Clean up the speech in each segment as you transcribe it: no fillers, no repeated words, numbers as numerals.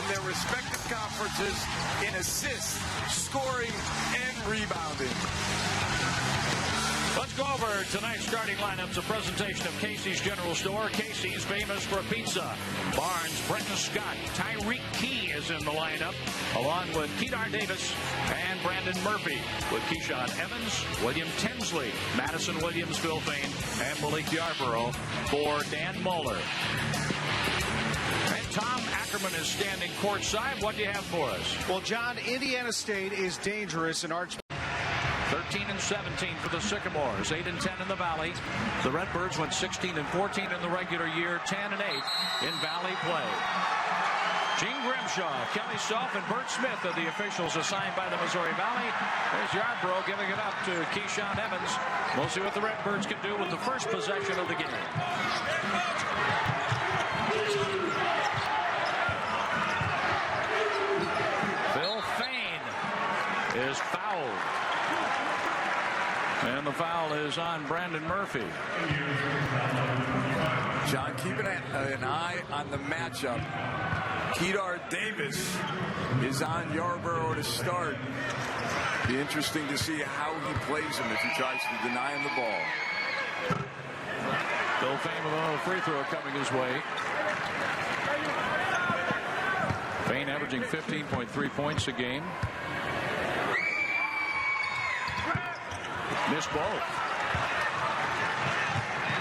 their respective conferences in assists, scoring, and rebounding. Let's go over tonight's starting lineups. A presentation of Casey's General Store. Casey's, famous for pizza. Barnes, Brenton Scott, Tyreek Key is in the lineup, along with Kedar Davis and Brandon Murphy, with Keyshawn Evans, William Tinsley, Madison Williams, Phil Fain, and Malik Yarborough for Dan Muller. And Tom Ackerman is standing courtside. What do you have for us? Well, John, Indiana State is dangerous in Arch. 13-17 for the Sycamores, 8-10 in the Valley. The Redbirds went 16-14 in the regular year, 10-8 in Valley play. Gene Grimshaw, Kelly Self, and Bert Smith are the officials assigned by the Missouri Valley. There's Yarborough giving it up to Keyshawn Evans. We'll see what the Redbirds can do with the first possession of the game. Phil Fain is fouled. And the foul is on Brandon Murphy. John, keeping an eye on the matchup. Kedar Davis is on Yarborough to start. Be interesting to see how he plays him if he tries to deny him the ball. Phil Fain with another free throw coming his way. Fain averaging 15.3 points a game. Missed both.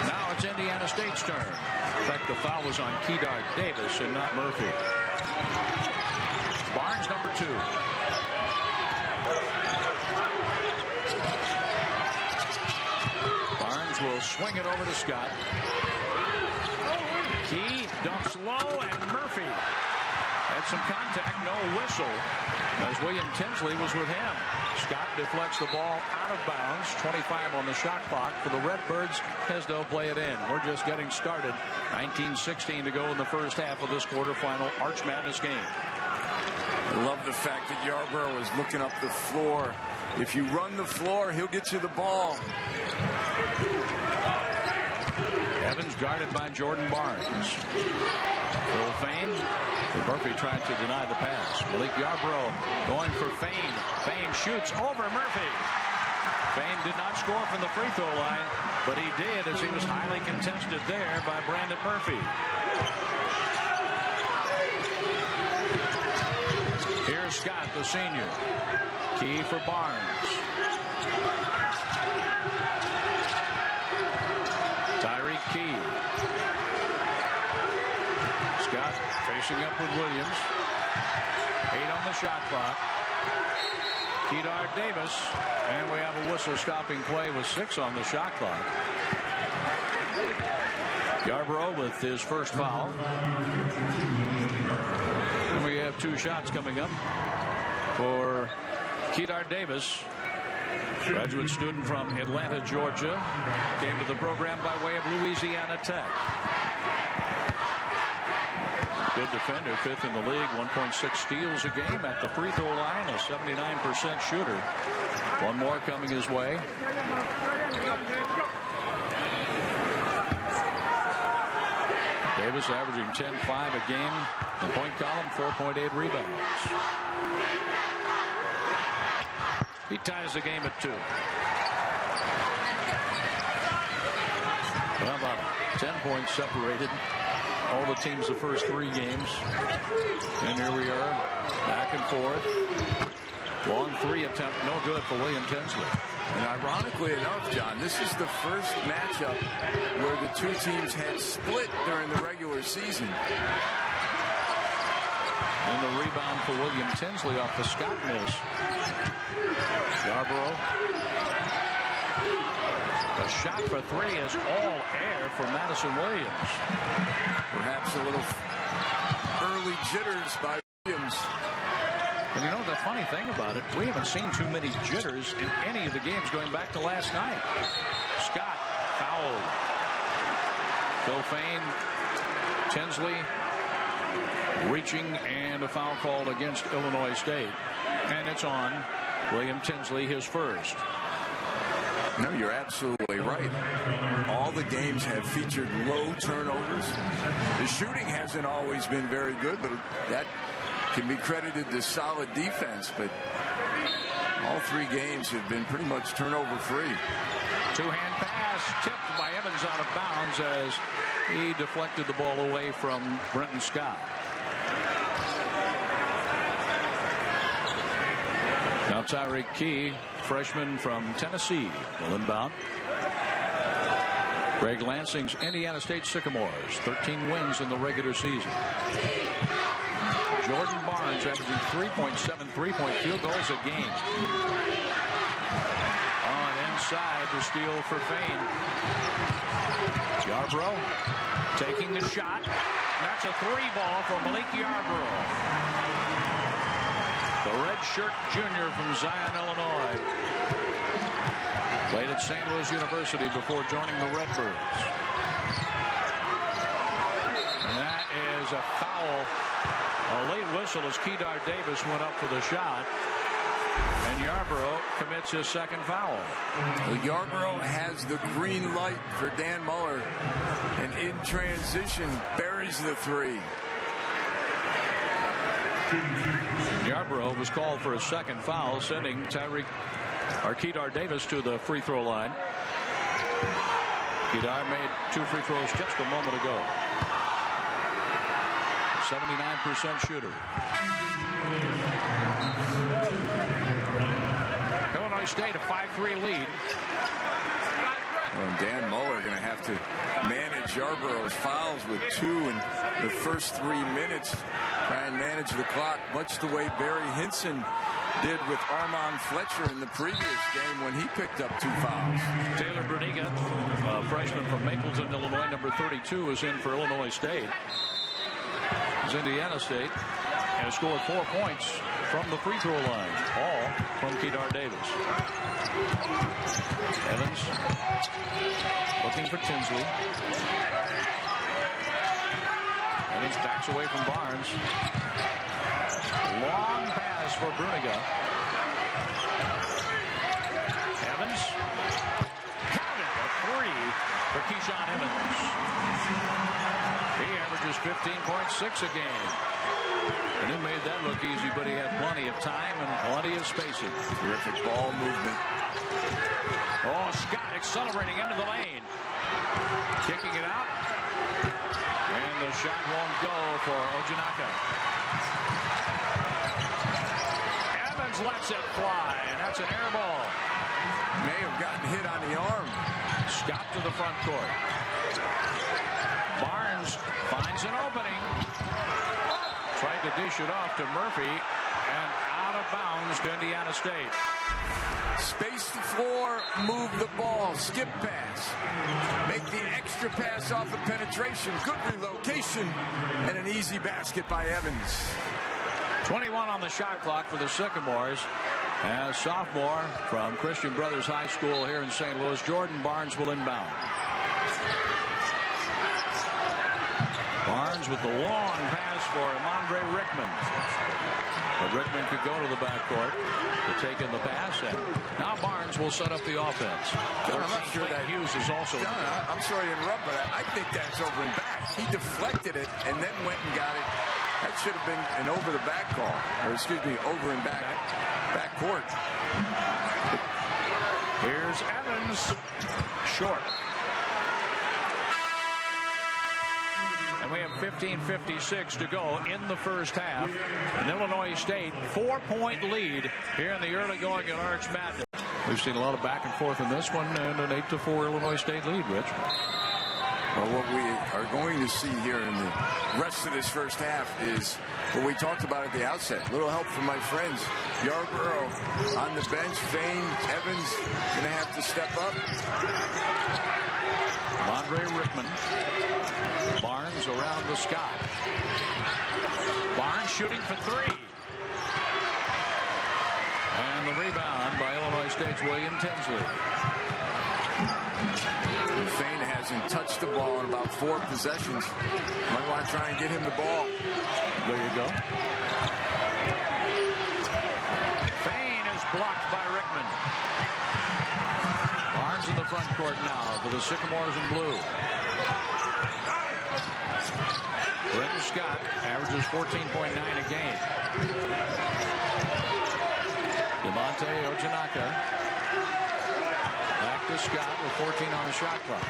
Now it's Indiana State's turn. In fact, the foul was on Kedar Davis and not Murphy. Barnes, number 2. Barnes will swing it over to Scott. Key dumps low, and Murphy had some contact, no whistle, as William Tinsley was with him. Scott deflects the ball out of bounds. 25 on the shot clock for the Redbirds as they'll play it in. We're just getting started. 19-16 to go in the first half of this quarterfinal Arch Madness game. I love the fact that Yarborough is looking up the floor. If you run the floor, he'll get you the ball. Evans guarded by Jordan Barnes. Phil Fain. Murphy tried to deny the pass. Malik Yarborough going for Fain. Fain shoots over Murphy. Fain did not score from the free throw line, but he did as he was highly contested there by Brandon Murphy. Here's Scott, the senior. Key for Barnes. Tyreek Key. Scott facing up with Williams. 8 on the shot clock. Kedar Davis. And we have a whistle stopping play with 6 on the shot clock. Yarborough with his first foul. And we have 2 shots coming up for Kedar Davis. Graduate student from Atlanta, Georgia. Came to the program by way of Louisiana Tech. Good defender, 5th in the league, 1.6 steals a game at the free throw line, a 79% shooter. One more coming his way. Davis averaging 10-5 a game. The point column, 4.8 rebounds. He ties the game at 2. Well, about 10 points separated all the teams the first 3 games. And here we are, back and forth. Long 3 attempt, no good for William Tinsley. And ironically enough, John, this is the first matchup where the 2 teams had split during the regular season. And the rebound for William Tinsley off the Scott miss. Yarborough. A shot for 3 is all air for Madison Williams. Perhaps a little early jitters by Williams. And you know the funny thing about it, we haven't seen too many jitters in any of the games going back to last night. Scott fouled. Phil Fain, Tinsley reaching, and a foul called against Illinois State. And it's on William Tinsley, his first. No, you're absolutely right. All the games have featured low turnovers. The shooting hasn't always been very good, but that can be credited to solid defense, but all 3 games have been pretty much turnover free. Two-hand pass tipped by Evans out of bounds as he deflected the ball away from Brenton Scott. Now Tyreek Key, freshman from Tennessee, will inbound. Greg Lansing's Indiana State Sycamores, 13 wins in the regular season. Jordan Barnes averaging 3.7 3-point field goals a game. On inside to steal for Fain. Yarbrough taking the shot. That's a 3-ball for Malik Yarbrough. The redshirt junior from Zion, Illinois. Played at St. Louis University before joining the Redbirds. And that is a foul. A late whistle as Kedar Davis went up for the shot. And Yarbrough commits his second foul. Well, Yarbrough has the green light for Dan Muller. And in transition, buries the 3. Yarbrough was called for a second foul, sending Kedar Davis to the free throw line. Kedar made 2 free throws just a moment ago. 79% shooter. Illinois State a 5-3 lead. Well, Dan Muller going to have to manage Yarbrough's fouls with 2 in the first 3 minutes. Try and manage the clock, much the way Barry Hinson did with Armand Fletcher in the previous game when he picked up 2 fouls. Taylor Bruniga, a freshman from Mapleton, Illinois, number 32, is in for Illinois State. As Indiana State has scored 4 points from the free throw line, all from Kedar Davis. Evans looking for Tinsley. Evans backs away from Barnes. Long pass for Bruniga. Evans. Counted a 3 for Keyshawn Evans. He averages 15.6 a game. And he made that look easy, but he had plenty of time and plenty of spacing. Terrific ball movement. Oh, Scott accelerating into the lane. Kicking it out. And the shot won't go for Ojinaka. Evans lets it fly, and that's an air ball. May have gotten hit on the arm. Scott to the front court. Barnes finds an opening. Tried to dish it off to Murphy, and out of bounds to Indiana State. Space the floor, move the ball, skip pass. Make the extra pass off of penetration. Good relocation, and an easy basket by Evans. 21 on the shot clock for the Sycamores. As sophomore from Christian Brothers High School here in St. Louis, Jordan Barnes will inbound. Barnes with the long pass for Amandre Rickman. But Rickman could go to the backcourt to take in the pass, and now Barnes will set up the offense. I'm not sure that Hughes is also. John, I'm sorry to interrupt, but I think that's over and back. He deflected it and then went and got it. That should have been an over the back call, or excuse me, over and back court. Here's Evans, short. And we have 15:56 to go in the first half. And Illinois State 4-point lead here in the early going at Arch Madness. We've seen a lot of back and forth in this one, and an 8-4 Illinois State lead, Rich. Well, what we are going to see here in the rest of this first half is what we talked about at the outset. A little help from my friends. Yarbrough on the bench. Fain, Evans going to have to step up. Andre Rickman. Barnes around the Scott. Barnes shooting for 3. And the rebound by Illinois State's William Tinsley. Fain hasn't touched the ball in about 4 possessions. Might want to try and get him the ball. There you go. Fain is blocked by Rickman. Barnes in the front court now for the Sycamores in blue. Brenton Scott averages 14.9 a game. Monte Ojinaka. Back to Scott with 14 on the shot clock.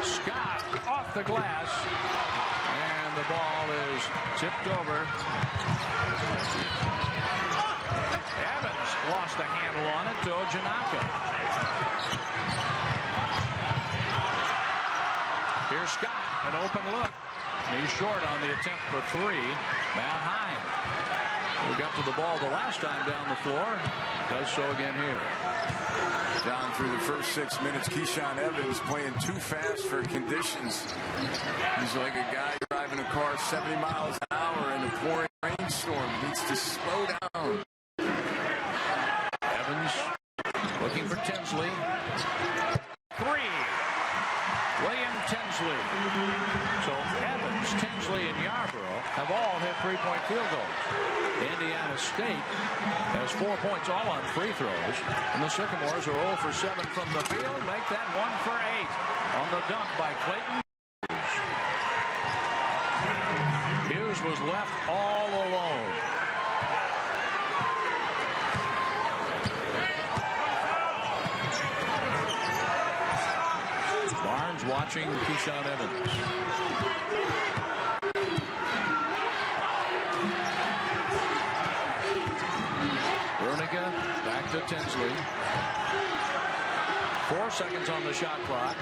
Scott off the glass. And the ball is tipped over. Evans lost a handle on it to Ojinaka. Here's Scott, an open look. He's short on the attempt for three. Matt Hine, who got to the ball the last time down the floor, does so again here. Down through the first 6 minutes, Keyshawn Evans playing too fast for conditions. He's like a guy driving a car 70 miles an hour in a pouring rainstorm. Needs to slow down. Evans looking for Tinsley. Three. William Tinsley. So Evans, Tinsley, and Yarborough have all hit three-point field goals. Indiana State has 4 points all on free throws. And the Sycamores are 0 for 7 from the field. Make that 1 for 8 on the dunk by Clayton Hughes. Hughes was left all alone. Barnes watching Keyshawn Evans. Wernicke back to Tinsley. 4 seconds on the shot clock.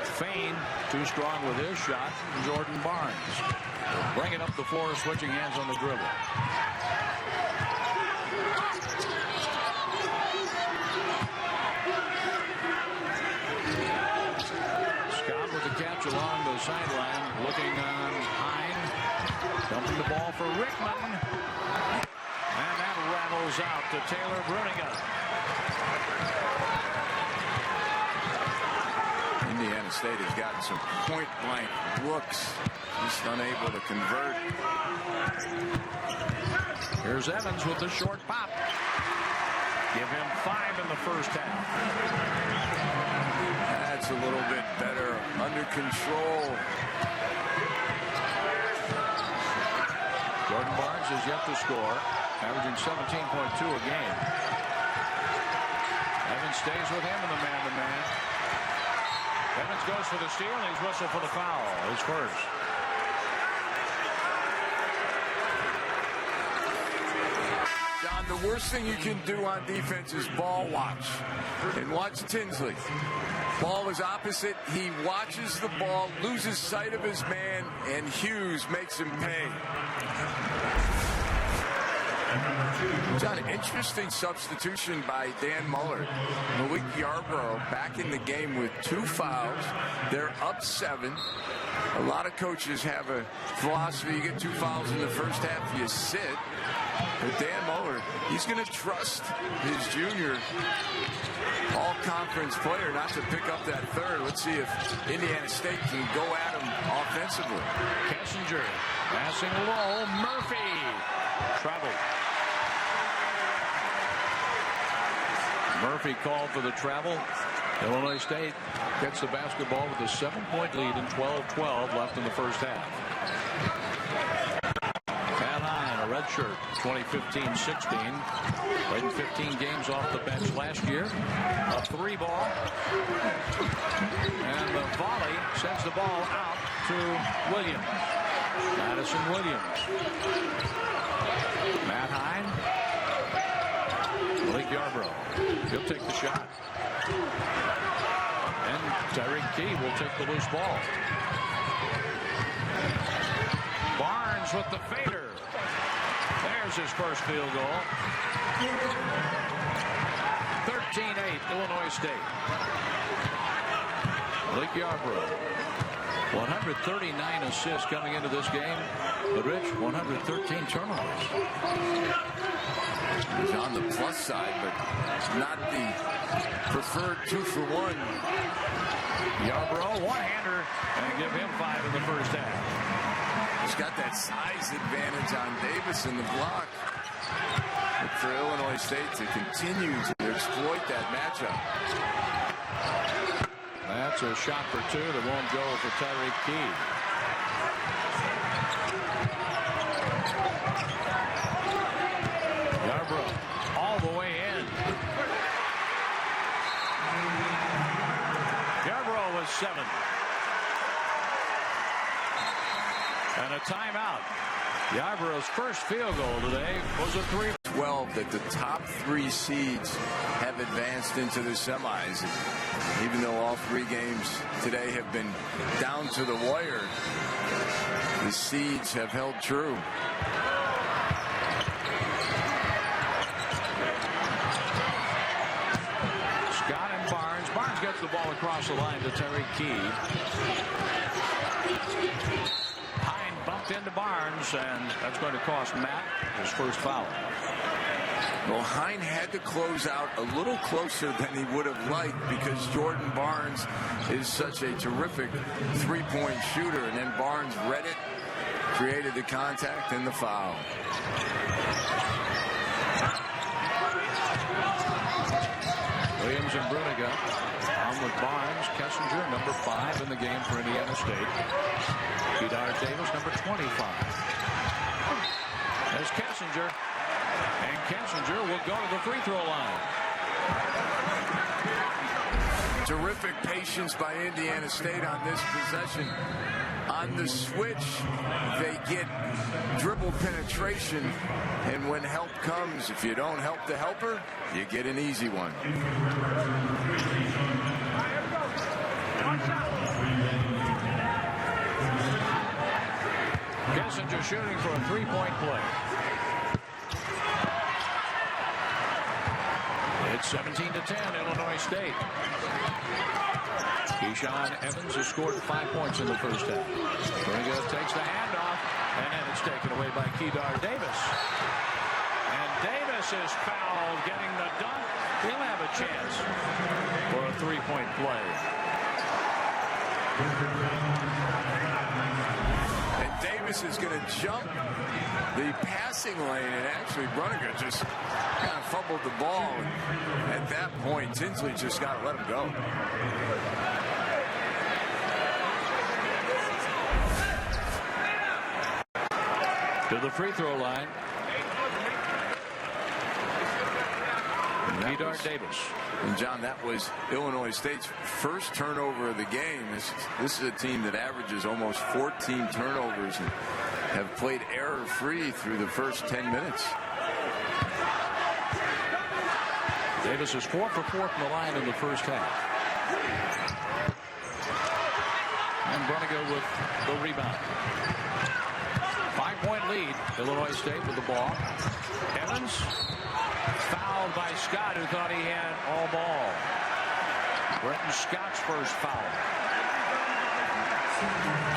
Fain too strong with his shot. Jordan Barnes bring it up the floor, switching hands on the dribble. Catch along the sideline, looking on Hine, dumping the ball for Rickman, and that rattles out to Taylor Bruniga. Indiana State has gotten some point-blank looks, just unable to convert. Here's Evans with the short pop. Give him 5 in the first half. That's a little bit better. Under control. Jordan Barnes is yet to score, averaging 17.2 a game. Evans stays with him in the man-to-man. Evans goes for the steal, and he's whistled for the foul. His first. John, the worst thing you can do on defense is ball watch. And watch Tinsley. Ball is opposite. He watches the ball, loses sight of his man, and Hughes makes him pay. John, interesting substitution by Dan Muller. Malik Yarborough back in the game with 2 fouls. They're up 7. A lot of coaches have a philosophy. You get 2 fouls in the first half, you sit. But Dan Muller, he's going to trust his junior all-conference player not to pick up that third. Let's see if Indiana State can go at him offensively. Kessinger passing low. Murphy travel. Murphy called for the travel. Illinois State gets the basketball with a 7-point lead and 12-12 left in the first half. Matt Hine, a redshirt, 2015-16. Played in 15 games off the bench last year. A 3 ball. And the volley sends the ball out to Williams. Madison Williams. Matt Hine. Malik Yarborough. He'll take the shot. And Tyreek Key will take the loose ball. Barnes with the fader. There's his first field goal. 13-8 Illinois State. Malik Yarborough. 139 assists coming into this game. But Rich, 113 turnovers. He's on the plus side, but not the preferred 2-for-1. Yarborough, one-hander, and give him 5 in the first half. He's got that size advantage on Davis in the block. Look for Illinois State to continue to exploit that matchup. That's a shot for 2 that won't go for Tyreek Key. Yarborough all the way a timeout. Yarborough's first field goal today was a 3-12 that the top 3 seeds have advanced into the semis. Even though all 3 games today have been down to the wire, the seeds have held true. Scott and Barnes. Barnes gets the ball across the line to Terry Key. Hine bumped into Barnes, and that's going to cost Matt his first foul. Well, Hine had to close out a little closer than he would have liked because Jordan Barnes is such a terrific three-point shooter, and then Barnes read it, created the contact, and the foul. Williams and Bruniga on with Barnes. Kessinger, number 5 in the game for Indiana State. Kedar Davis, number 25. There's Kessinger. And Kessinger will go to the free throw line. Terrific patience by Indiana State on this possession. On the switch, they get dribble penetration, and when help comes, if you don't help the helper, you get an easy one. Kessinger shooting for a three-point play. It's 17-10, Illinois State. Keyshawn Evans has scored 5 points in the first half. Bruniga takes the handoff, and then it's taken away by Kedar Davis. And Davis is fouled, getting the dunk. He'll have a chance for a three-point play. And Davis is going to jump the passing lane, and actually Bruniga just kind of fumbled the ball. And at that point, Tinsley just got to let him go. To the free throw line. Kedar Davis. And John, that was Illinois State's first turnover of the game. This is a team that averages almost 14 turnovers and have played error-free through the first 10 minutes. Davis is 4 for 4 from the line in the first half. And Bruniga with the rebound. 5-point lead. Illinois State with the ball. Evans fouled by Scott, who thought he had all ball. Brenton Scott's first foul.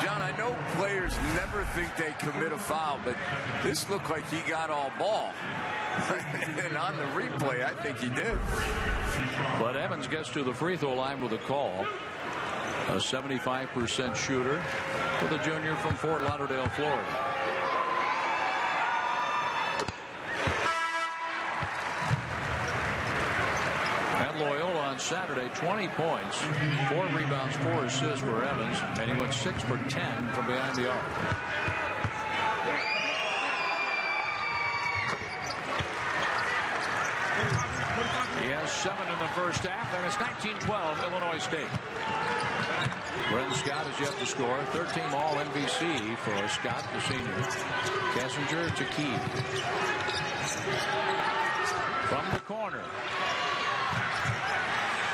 John, I know players never think they commit a foul, but this looked like he got all ball. And on the replay, I think he did. But Evans gets to the free throw line with a call. A 75% shooter for the junior from Fort Lauderdale, Florida. Loyal on Saturday, 20 points, 4 rebounds, 4 assists for Evans, and he went 6 for 10 from behind the arc. He has 7 in the first half, and it's 19-12 Illinois State. Brenton Scott is yet to score. 13 all MVC for Scott, the senior. Kessinger to Key. From the corner.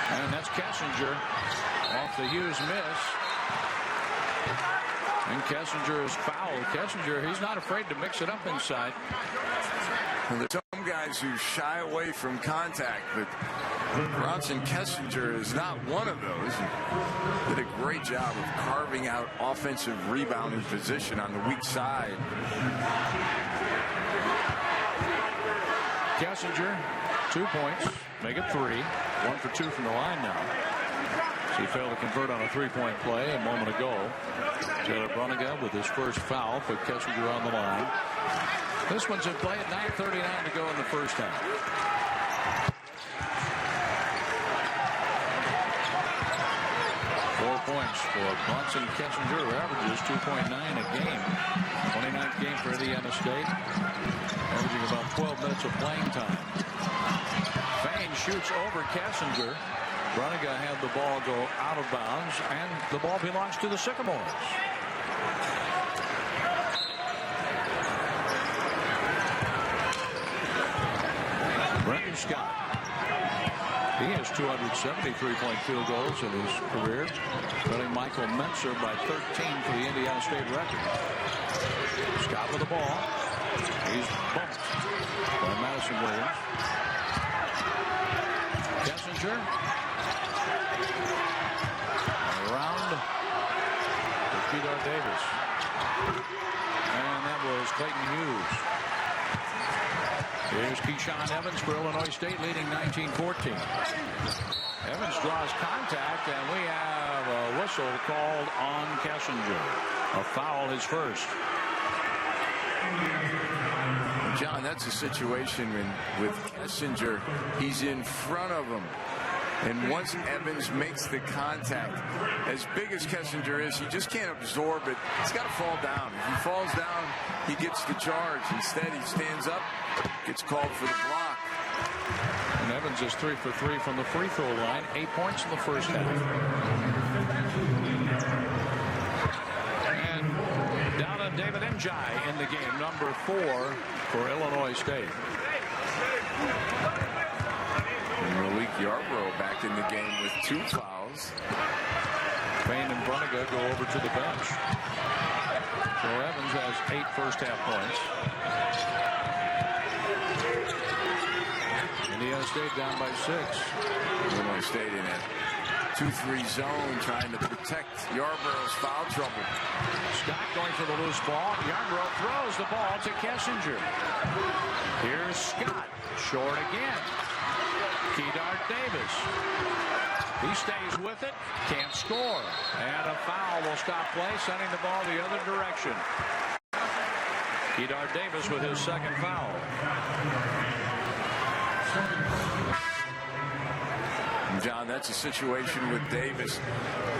And that's Kessinger off the Hughes miss. And Kessinger is fouled. Kessinger, he's not afraid to mix it up inside. Well, there's some guys who shy away from contact, but Bronson Kessinger is not one of those. He did a great job of carving out offensive rebounding position on the weak side. Kessinger, 2 points, make it 3. 1 for 2 from the line now. So he failed to convert on a three-point play a moment ago. Taylor Bruniga with his first foul put Kessinger on the line. This one's in play at 9:39 to go in the first half. Points for Bronson Kessinger, who averages 2.9 a game. 29th game for Indiana State, averaging about 12 minutes of playing time. Fain shoots over Kessinger. Bruniga had the ball go out of bounds, and the ball belongs to the Sycamores. Scott. He has 273-point field goals in his career, trailing Michael Mentzer by 13 for the Indiana State record. Scott with the ball. He's bumped by Madison Williams. Kessinger. Around to Kedar Davis. And that was Clayton Hughes. Here's Keyshawn Evans for Illinois State, leading 19-14. Evans draws contact, and we have a whistle called on Kessinger. A foul, his first. John, that's a situation with Kessinger. He's in front of him. And once Evans makes the contact, as big as Kessinger is, he just can't absorb it. He's got to fall down. If he falls down, he gets the charge. Instead, he stands up, gets called for the block. And Evans is 3 for 3 from the free throw line. 8 points in the first half. And down on David Njai in the game, number 4 for Illinois State. Malik Yarbrough back in the game with 2 fouls. Payne and Bruniga go over to the bench. So Evans has 8 first half points. Indiana State down by 6. Illinois State in a 2-3 zone trying to protect Yarbrough's foul trouble. Scott going for the loose ball. Yarbrough throws the ball to Kessinger. Here's Scott. Short again. Kedar Davis. He stays with it. Can't score. And a foul will stop play, sending the ball the other direction. Kedar Davis with his second foul. John, that's a situation with Davis.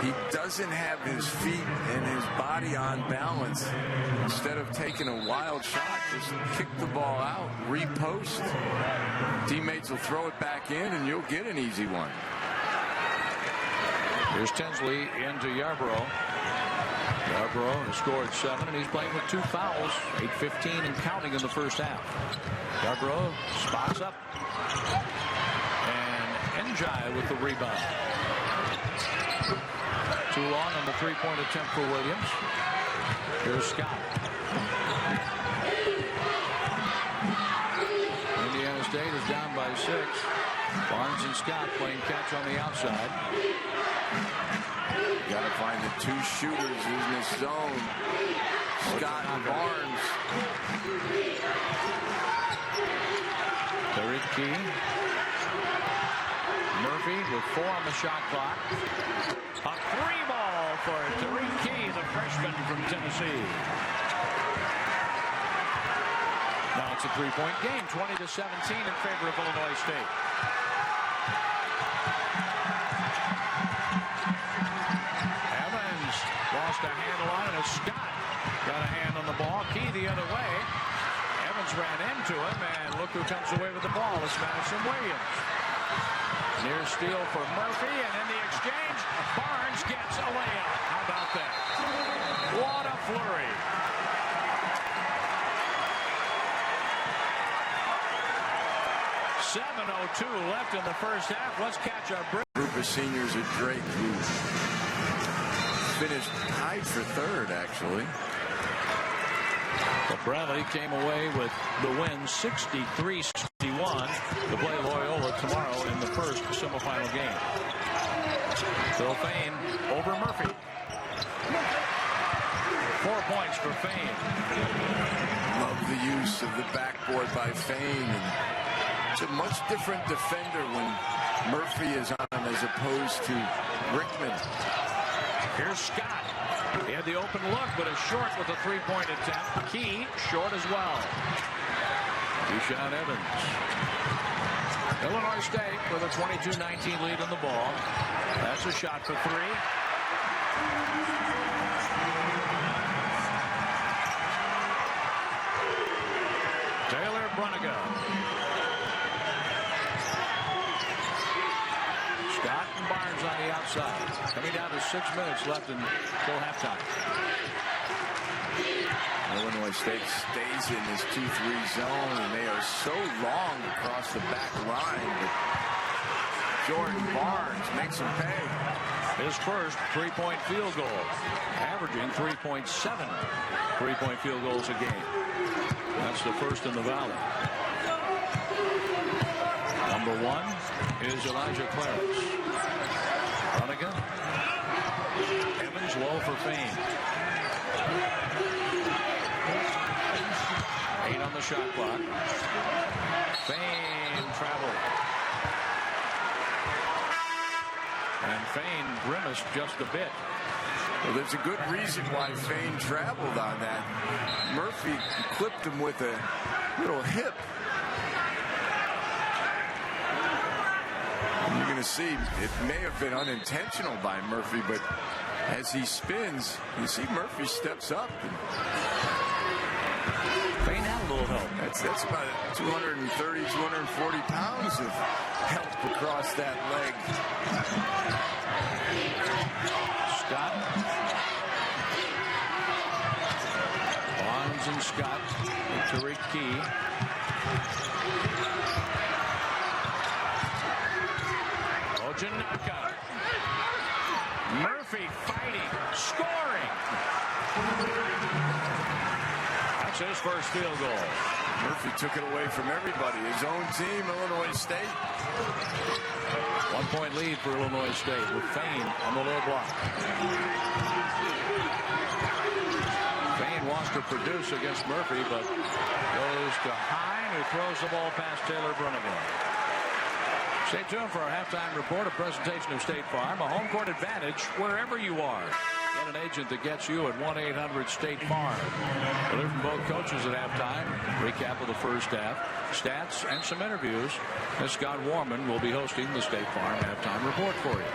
He doesn't have his feet and his body on balance. Instead of taking a wild shot, just kick the ball out, repost. Teammates will throw it back in, and you'll get an easy one. Here's Tinsley into Yarbrough. Yarbrough has scored 7, and he's playing with 2 fouls. 8:15 and counting in the first half. Yarbrough spots up. Njai with the rebound. Too long on the 3-point attempt for Williams. Here's Scott. Indiana State is down by 6. Barnes and Scott playing catch on the outside. Got to find the 2 shooters in this zone. Scott and Barnes. Tariq Key. Murphy with 4 on the shot clock. A 3-ball for Tariq Key, the freshman from Tennessee. Now it's a 3-point game, 20-17 in favor of Illinois State. Evans lost a handle on it as Scott got a hand on the ball. Key the other way. Evans ran into him, and look who comes away with the ball. It's Madison Williams. Near steal for Murphy, and in the exchange, Barnes gets a layup. How about that? What a flurry. .7:02 left in the first half. Let's catch our break. Group of seniors at Drake who finished tied for 3rd, actually. But Bradley came away with the win 63-61 to play Loyola tomorrow in the first semifinal game. Phil Fain over Murphy. 4 points for Fain. Love the use of the backboard by Fain. It's a much different defender when Murphy is on him as opposed to Rickman. Here's Scott. He had the open look, but is short with a 3-point attempt. Key short as well. Keyshawn Evans. Illinois State with a 22-19 lead on the ball. That's a shot for 3. Taylor Bruniga. Scott and Barnes on the outside. Coming down to 6 minutes left until halftime. Illinois State stays in this 2-3 zone, and they are so long across the back line. But Jordan Barnes makes him pay. His first three-point field goal, averaging 3.7 three-point field goals a game. That's the first in the Valley. Number 1 is Elijah Clarence. Brunigan. Evans low for Fain. 8 on the shot clock. Fain traveled. And Fain grimaced just a bit. Well, there's a good reason why Fain traveled on that. Murphy clipped him with a little hip. And you're going to see it may have been unintentional by Murphy, but as he spins, you see Murphy steps up. Fain had a little help. That's about 230, 240 pounds of help across that leg. Scott. Barnes and Scott. Tariq Key. Ojinaka. Murphy fighting. Scoring. That's his first field goal. Murphy took it away from everybody. His own team, Illinois State. 1 point lead for Illinois State with Fain on the low block. Fain wants to produce against Murphy, but goes to Hine, who throws the ball past Taylor Brunigan. Stay tuned for our halftime report, a presentation of State Farm, a home court advantage wherever you are. Get an agent that gets you at 1-800-STATE-FARM. We'll hear from both coaches at halftime. Recap of the first half, stats, and some interviews. As Scott Warman will be hosting the State Farm halftime report for you.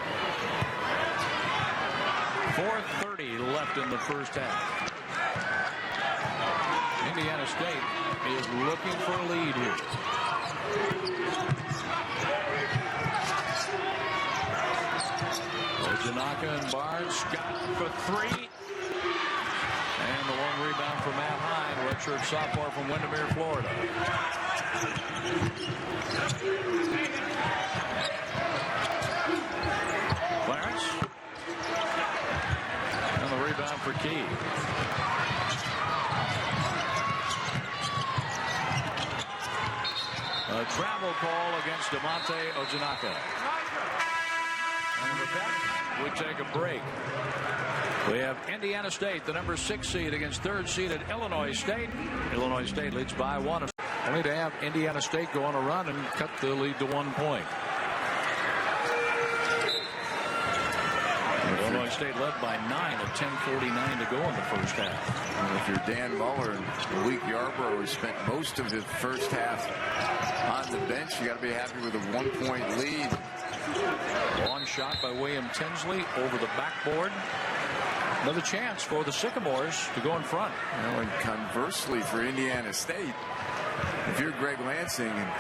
4:30 left in the first half. Indiana State is looking for a lead here. Ojinaka and Barnes. Scott for 3. And the long rebound for Matt Hine, redshirt sophomore from Windermere, Florida. Clarence. And the rebound for Key. A travel call against DeMonte Ojinaka. And with that, we take a break. We have Indiana State, the number 6 seed, against 3rd seeded Illinois State. Illinois State leads by 1. Only to have Indiana State go on a run and cut the lead to 1 point. Illinois State led by 9 at 10:49 to go in the first half. Well, if you're Dan Muller and Malik Yarbrough, who spent most of his first half on the bench, you got to be happy with a 1 point lead. Long shot by William Tinsley over the backboard. Another chance for the Sycamores to go in front. And conversely for Indiana State, if you're Greg Lansing and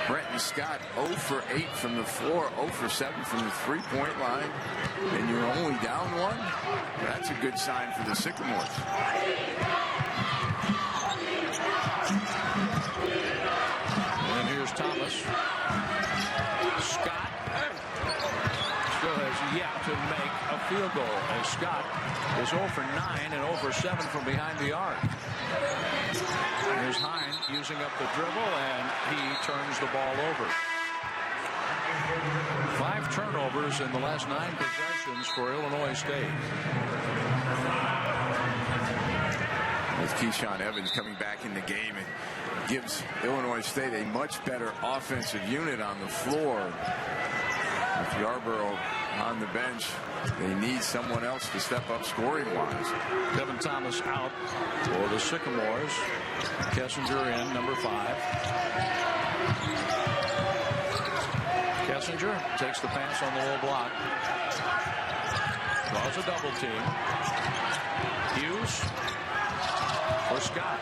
Brenton Scott 0 for 8 from the floor, 0 for 7 from the 3-point line, and you're only down 1, that's a good sign for the Sycamores. And here's Thomas. Scott still has yet to make a field goal, as Scott is 0 for 9 and 0 for 7 from behind the arc. Here's Hine using up the dribble, and he turns the ball over. 5 turnovers in the last 9 possessions for Illinois State. With Keyshawn Evans coming back in the game, it gives Illinois State a much better offensive unit on the floor. With Yarbrough on the bench, they need someone else to step up scoring-wise. Kevin Thomas out for the Sycamores. Kessinger in, number 5. Kessinger takes the pass on the low block. Draws a double team. Hughes for Scott.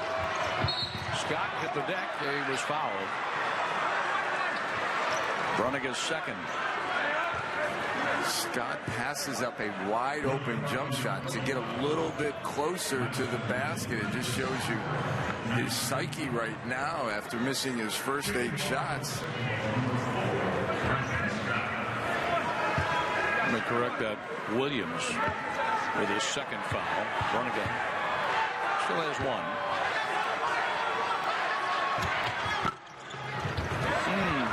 Scott hit the deck. He was fouled. Brunigan's second. Scott passes up a wide open jump shot to get a little bit closer to the basket. It just shows you his psyche right now after missing his first 8 shots. Let me correct that. Williams with his second foul. One again. Still has one.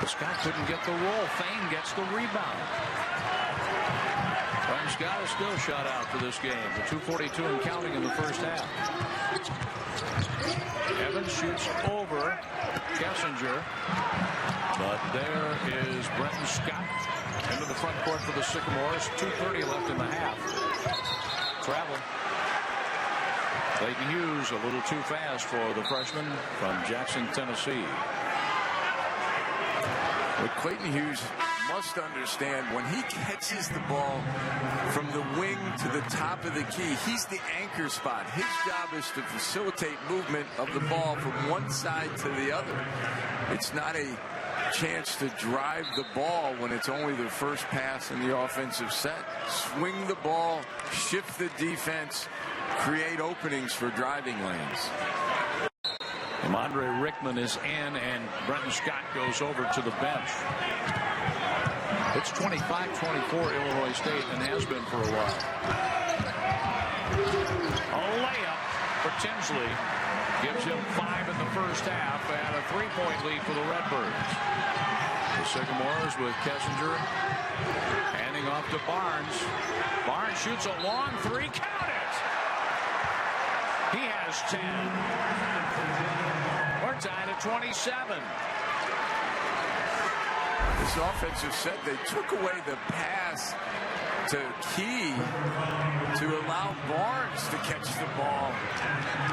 Scott couldn't get the roll. Fane gets the rebound. And Scott is still shot out for this game. The 2:42 and counting in the first half. Evans shoots over Kessinger. But there is Brenton Scott into the front court for the Sycamores. 2:30 left in the half. Travel. Clayton Hughes a little too fast for the freshman from Jackson, Tennessee. What Clayton Hughes must understand, when he catches the ball from the wing to the top of the key, he's the anchor spot. His job is to facilitate movement of the ball from one side to the other. It's not a chance to drive the ball when it's only the first pass in the offensive set. Swing the ball, shift the defense, create openings for driving lanes. Andre Rickman is in, and Brenton Scott goes over to the bench. It's 25-24 Illinois State, and has been for a while. A layup for Tinsley gives him 5 in the first half, and a 3-point lead for the Redbirds. The Sycamores with Kessinger handing off to Barnes. Barnes shoots a long 3. Count it! He has 10. We're tied at 27. This offensive set, they took away the pass to Key to allow Barnes to catch the ball,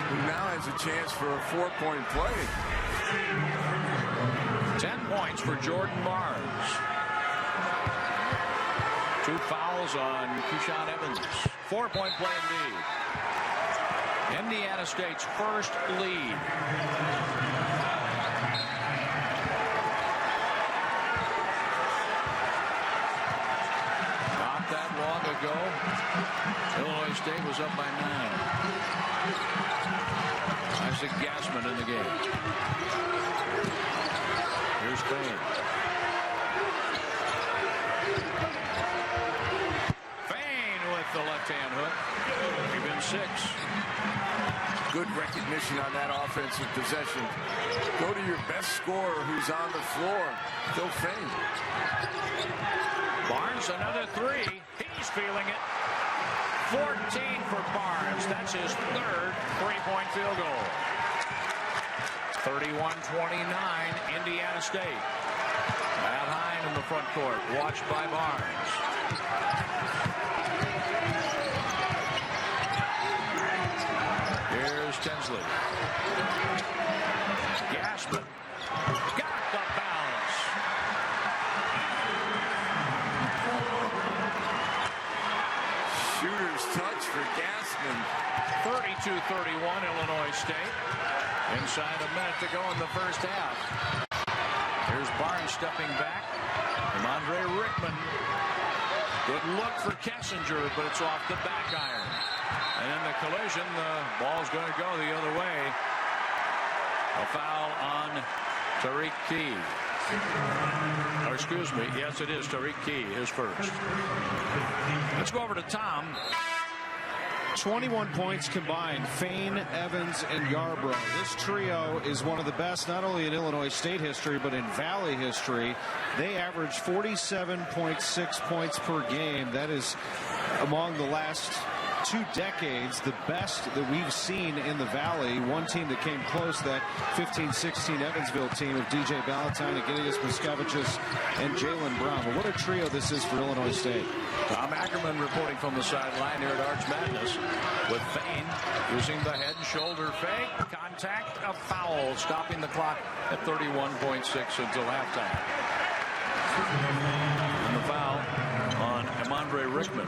who now has a chance for a 4-point play. 10 points for Jordan Barnes. 2 fouls on Keyshawn Evans. 4-point play indeed. Indiana State's first lead. Not that long ago, Illinois State was up by 9. Isaac Gassman in the game. Here's Fane. Fane with the left-hand hook. Even 6. Good recognition on that offensive possession. Go to your best scorer who's on the floor. Phil Fane. Barnes, another 3. He's feeling it. 14 for Barnes. That's his 3rd 3-point field goal. 31-29, Indiana State. Matt Hine in the front court, watched by Barnes. Here's Tinsley. Gassman got the bounce. Shooter's touch for Gassman. 32-31 Illinois State. Inside a minute to go in the first half. Here's Barnes stepping back. And Andre Rickman. Good look for Kessinger, but it's off the back iron. And in the collision, the ball's going to go the other way. A foul on Tariq Key. Or excuse me, yes it is Tariq Key, his first. Let's go over to Tom. 21 points combined. Fane, Evans, and Yarbrough. This trio is one of the best, not only in Illinois State history, but in Valley history. They average 47.6 points per game. That is among the last 2 decades, the best that we've seen in the Valley. One team that came close, that 15-16 Evansville team of DJ Ballantyne, Agilius Miskevichus, and Jalen Brown. But what a trio this is for Illinois State. Tom Ackerman reporting from the sideline here at Arch Madness, with Fane using the head and shoulder fake. Contact, a foul, stopping the clock at 31.6 until halftime. And the foul on Andre Rickman.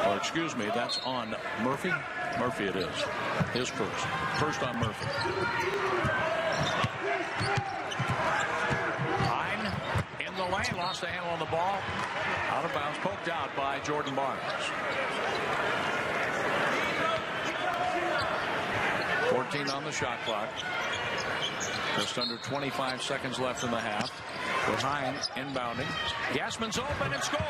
Or excuse me, that's on Murphy. Murphy it is. His first. First on Murphy. Hine in the lane. Lost the handle on the ball. Out of bounds. Poked out by Jordan Barnes. 14 on the shot clock. Just under 25 seconds left in the half. With Hine inbounding. Gassman's open and scores.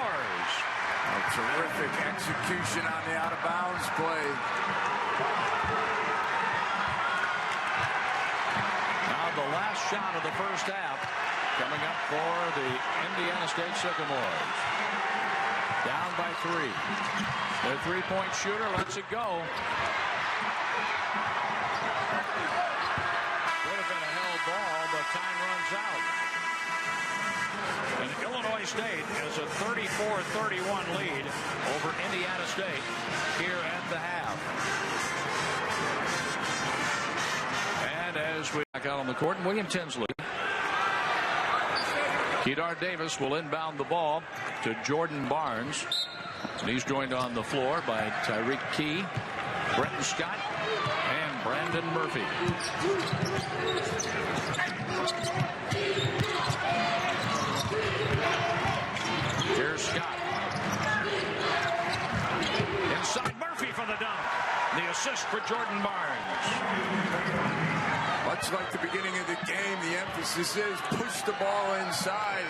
A terrific execution on the out-of-bounds play. Now the last shot of the first half coming up for the Indiana State Sycamores. Down by 3. Their three-point shooter lets it go. Would have been a held ball, but time runs out. And Illinois State has a 34-31 lead over Indiana State here at the half. And as we back out on the court, William Tinsley. Kedar Davis will inbound the ball to Jordan Barnes. And he's joined on the floor by Tyreek Key, Brenton Scott, and Brandon Murphy. Here's Scott. Inside Murphy for the dunk. The assist for Jordan Barnes. Much like the beginning of the game, the emphasis is push the ball inside.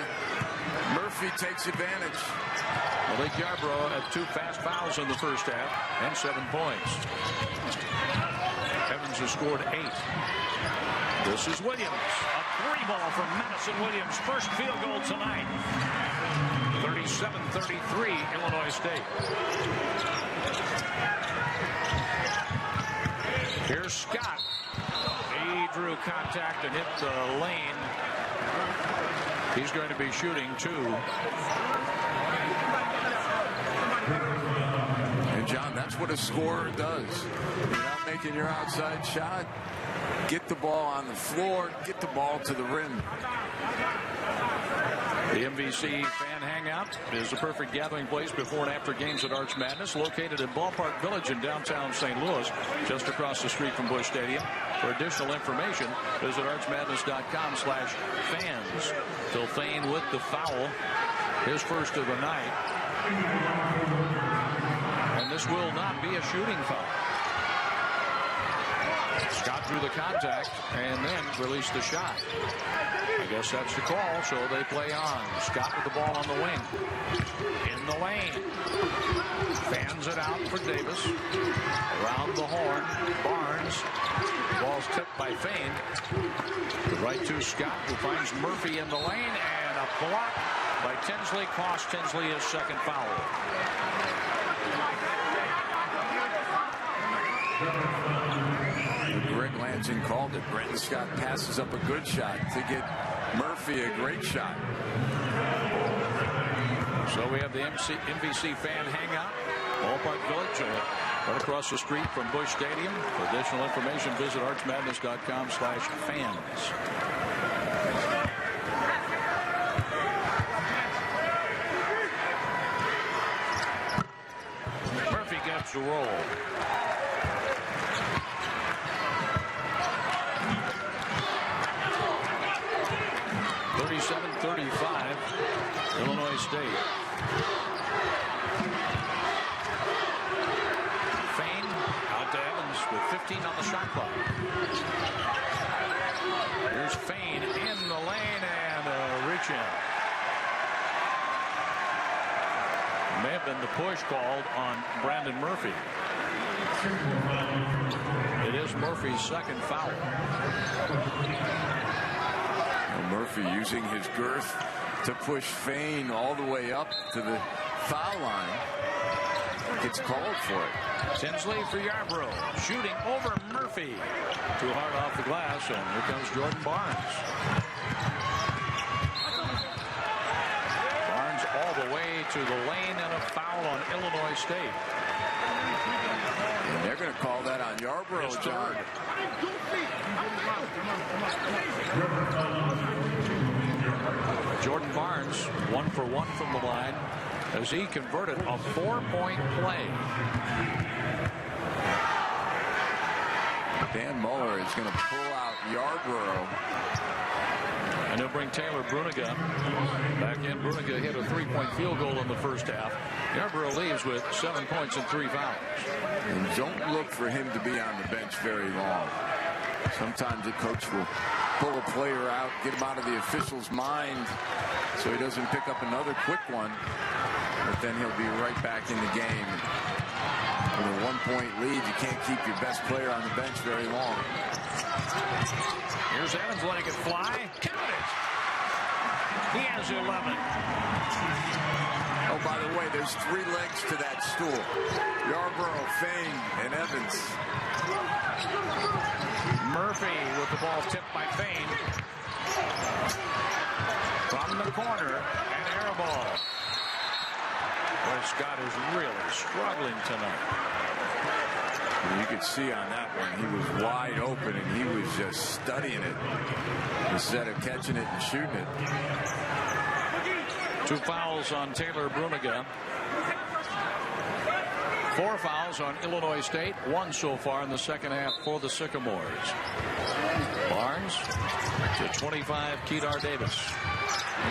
Murphy takes advantage. Malik Yarbrough had 2 fast fouls in the first half and 7 points. Evans has scored 8. This is Williams. A 3-ball from Madison Williams. First field goal tonight. 37-33 Illinois State. Here's Scott. He drew contact and hit the lane. He's going to be shooting 2. And John, that's what a scorer does. You're not making your outside shot. Get the ball on the floor. Get the ball to the rim. The MVC Fan Hangout is the perfect gathering place before and after games at Arch Madness, located in Ballpark Village in downtown St. Louis, just across the street from Busch Stadium. For additional information, visit archmadness.com/fans. Phil Fain with the foul, his first of the night. And this will not be a shooting foul. Scott drew the contact and then released the shot. I guess that's the call, so they play on. Scott with the ball on the wing. In the lane. Fans it out for Davis. Around the horn. Barnes. Ball's tipped by Fain. The right to Scott, who finds Murphy in the lane. And a block by Tinsley cost Tinsley his second foul. Greg Lansing called it. Brenton Scott passes up a good shot to get Murphy a great shot. So we have the MVC Fan Hangout, Ballpark Village, right across the street from Busch Stadium. For additional information, visit archmadness.com/fans. Murphy gets the roll. Illinois State. Fain out to Evans with 15 on the shot clock. Here's Fain in the lane and a reach in. May have been the push called on Brandon Murphy. It is Murphy's second foul. Murphy using his girth to push Fain all the way up to the foul line. Gets called for it. Tinsley for Yarbrough. Shooting over Murphy. Too hard off the glass, and here comes Jordan Barnes. Barnes all the way to the lane and a foul on Illinois State. And they're going to call that on Yarbrough, John. Jordan Barnes 1 for 1 from the line as he converted a 4-point play. Dan Muller is going to pull out Yarborough. And he'll bring Taylor Bruniga back in. Bruniga hit a 3-point field goal in the first half. Yarborough leaves with 7 points and 3 fouls. And don't look for him to be on the bench very long. Sometimes the coach will pull a player out, get him out of the official's mind so he doesn't pick up another quick one. But then he'll be right back in the game. With a 1-point lead, you can't keep your best player on the bench very long. Here's Evans letting it fly. Count it. He has 11. Oh, by the way, there's 3 legs to that stool. Yarborough, Fane, and Evans. Murphy with the ball tipped by Fane. From the corner, an air ball. Boy, Scott is really struggling tonight. You could see on that one, he was wide open and he was just studying it instead of catching it and shooting it. 2 fouls on Taylor Bruniga. 4 fouls on Illinois State. 1 so far in the second half for the Sycamores. Barnes to 25, Kedar Davis.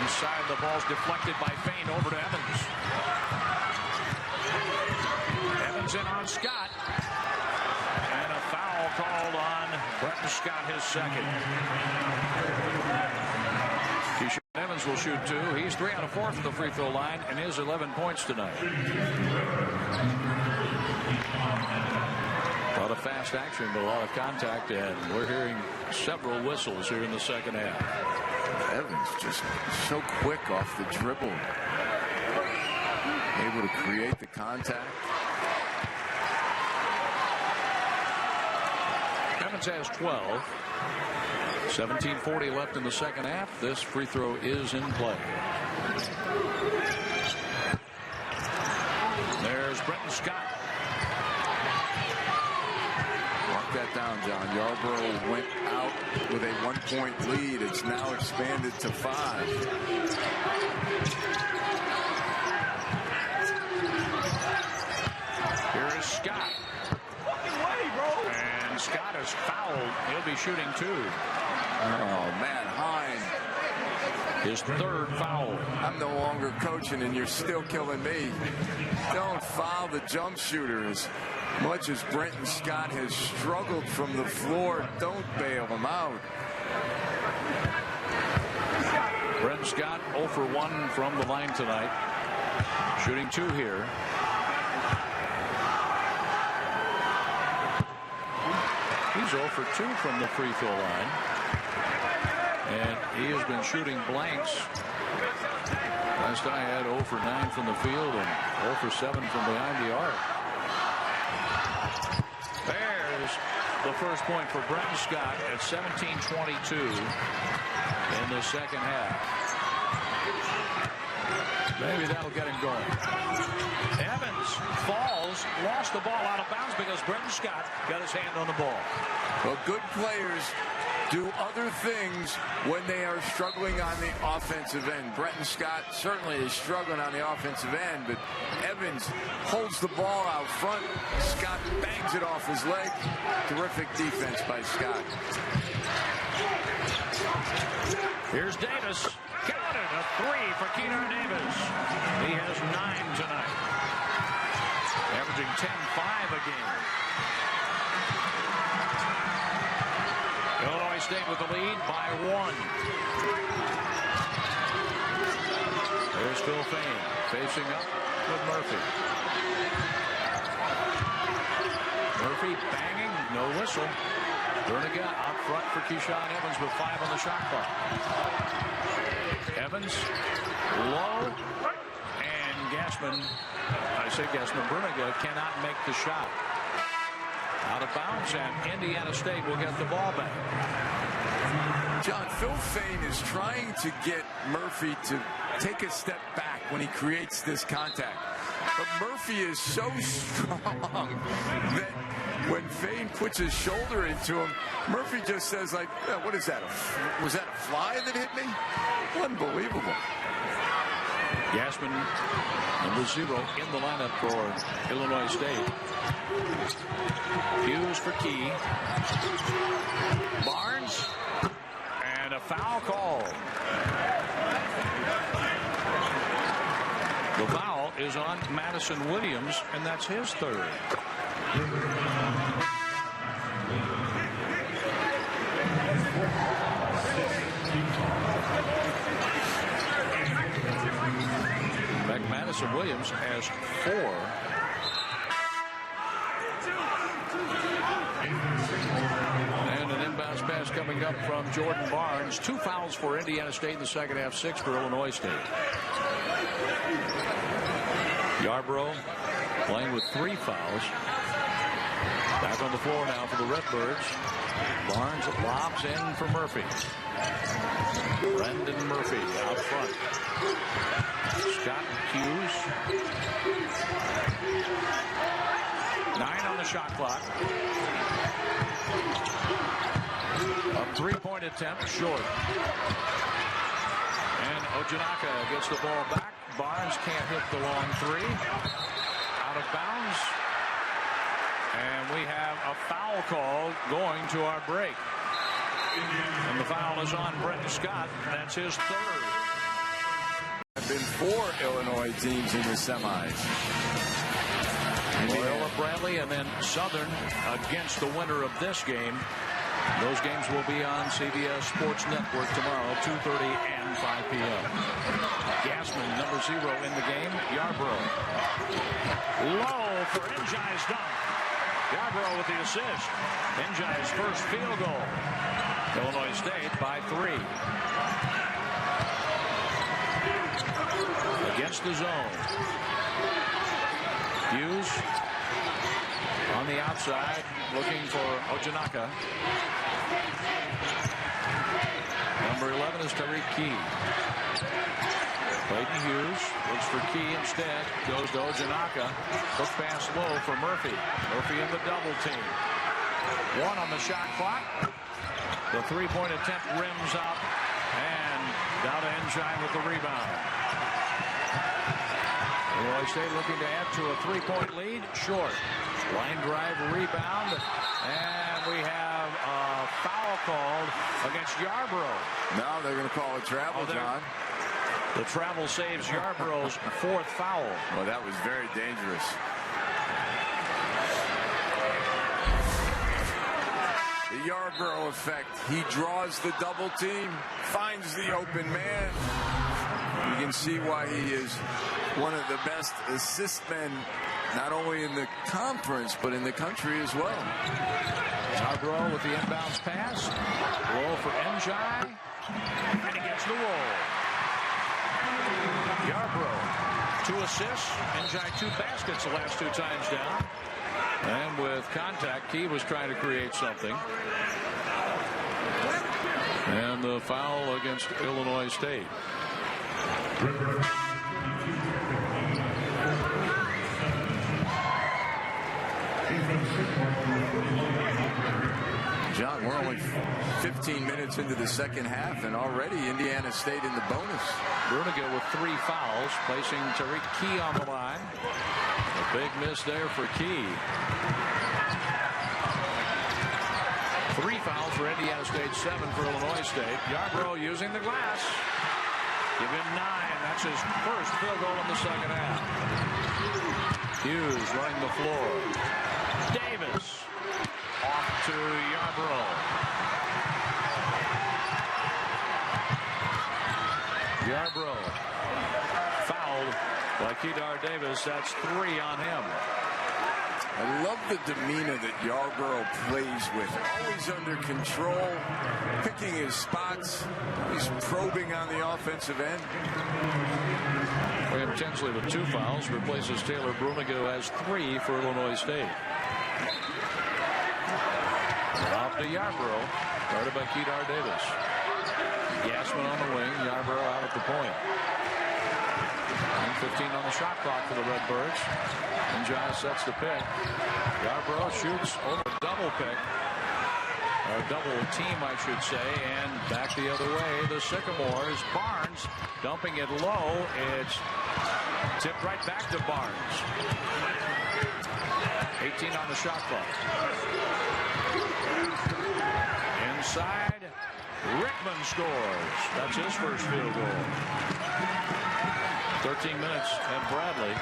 Inside, the ball's deflected by Fane over to Evans. Evans in on Scott. And a foul called on Brenton Scott, his second. Keyshawn Evans will shoot 2. He's 3 out of 4 from the free throw line and his 11 points tonight. A lot of fast action, but a lot of contact, and we're hearing several whistles here in the second half. Evans just so quick off the dribble. Able to create the contact. Evans has 12. 17:40 left in the second half. This free throw is in play. There's Brenton Scott. Mark that down, John. Yarborough went out with a 1-point lead. It's now expanded to 5. Here is Scott. And Scott is fouled. He'll be shooting 2. Oh, man, Hine. His 3rd foul. I'm no longer coaching, and you're still killing me. Don't foul the jump shooter. As much as Brenton Scott has struggled from the floor, don't bail him out. Brenton Scott 0 for 1 from the line tonight. Shooting 2 here. He's 0 for 2 from the free throw line. And he has been shooting blanks. Last I had 0 for 9 from the field and 0 for 7 from behind the arc. There's the first point for Brenton Scott at 17:22 in the second half. Maybe that'll get him going. Evans falls, lost the ball out of bounds because Brenton Scott got his hand on the ball. Well, good players do other things when they are struggling on the offensive end. Brenton Scott certainly is struggling on the offensive end, but Evans holds the ball out front. Scott bangs it off his leg. Terrific defense by Scott. Here's Davis. Got it. A 3 for Kedar Davis. He has 9 tonight. Averaging 10-5 a game. Illinois State with the lead by 1. There's Phil Fane facing up with Murphy. Murphy banging, no whistle. Bruniga out front for Keyshawn Evans with 5 on the shot clock. Evans low, and Gassman Bruniga cannot make the shot. Out of bounds, and Indiana State will get the ball back. John, Phil Fane is trying to get Murphy to take a step back when he creates this contact. But Murphy is so strong that when Fane puts his shoulder into him, Murphy just says, like, what is that? Was that a fly that hit me? Unbelievable. Gassman, number 0 in the lineup for Illinois State. Hughes for Key. Barnes. And a foul call. The foul is on Madison Williams, and that's his third. Madison Williams has 4. And an inbounds pass coming up from Jordan Barnes. 2 fouls for Indiana State in the second half, 6 for Illinois State. Yarbrough playing with 3 fouls. Back on the floor now for the Redbirds. Barnes lobs in for Murphy. Brendan Murphy out front. Scott Hughes. 9 on the shot clock. A 3-point attempt short. And Ojanaka gets the ball back. Barnes can't hit the long 3. Out of bounds. And we have a foul call going to our break. And the foul is on Brendan Scott. That's his third. Have been 4 Illinois teams in the semis. Loyola Bradley and then Southern against the winner of this game. Those games will be on CBS Sports Network tomorrow, 2:30 and 5 p.m. Gassman, number 0 in the game. Yarbrough. Low for Njai's dunk. Yarbrough with the assist. Njai's first field goal. Illinois State by 3. Against the zone. Hughes on the outside looking for Ojanaka. Number 11 is Tariq Key. Clayton Hughes looks for Key instead. Goes to Ojanaka. Hook pass low for Murphy. Murphy in the double team. 1 on the shot clock. The 3-point attempt rims up. And down to Njai with the rebound. Illinois State looking to add to a 3-point lead. Short. Line drive rebound. And we have a foul called against Yarbrough. Now they're going to call a travel, John. The travel saves Yarbrough's 4th foul. Well, that was very dangerous. The Yarbrough effect. He draws the double team, finds the open man. You can see why he is one of the best assist men, not only in the conference, but in the country as well. Yarbrough with the inbounds pass. Roll for Njai. And he gets the roll. Yarbrough, 2 assists. Njai 2 baskets the last 2 times down. And with contact, Key was trying to create something. And the foul against Illinois State. John, we're only 15 minutes into the second half, and already Indiana State in the bonus. Bruniga with 3 fouls, placing Tariq Key on the line. A big miss there for Key. 3 fouls for Indiana State, 7 for Illinois State. Yarbrough using the glass. Give him 9. That's his first field goal in the second half. Hughes running the floor. Davis off to Yarbrough. Yarbrough fouled by Kedar Davis. That's 3 on him. I love the demeanor that Yarbrough plays with. Always under control, picking his spots. He's probing on the offensive end. William Tinsley with 2 fouls replaces Taylor Bruniga, who has 3 for Illinois State. Off to Yarbrough, guarded by Kedar Davis. Gassman on the wing, Yarbrough out at the point. 15 on the shot clock for the Redbirds. Njai sets the pick. Yarbrough shoots over a double pick. Or a double team, I should say. And back the other way, the Sycamores. Barnes dumping it low. It's tipped right back to Barnes. 18 on the shot clock. Inside, Rickman scores. That's his first field goal. 13 minutes, and Bradley,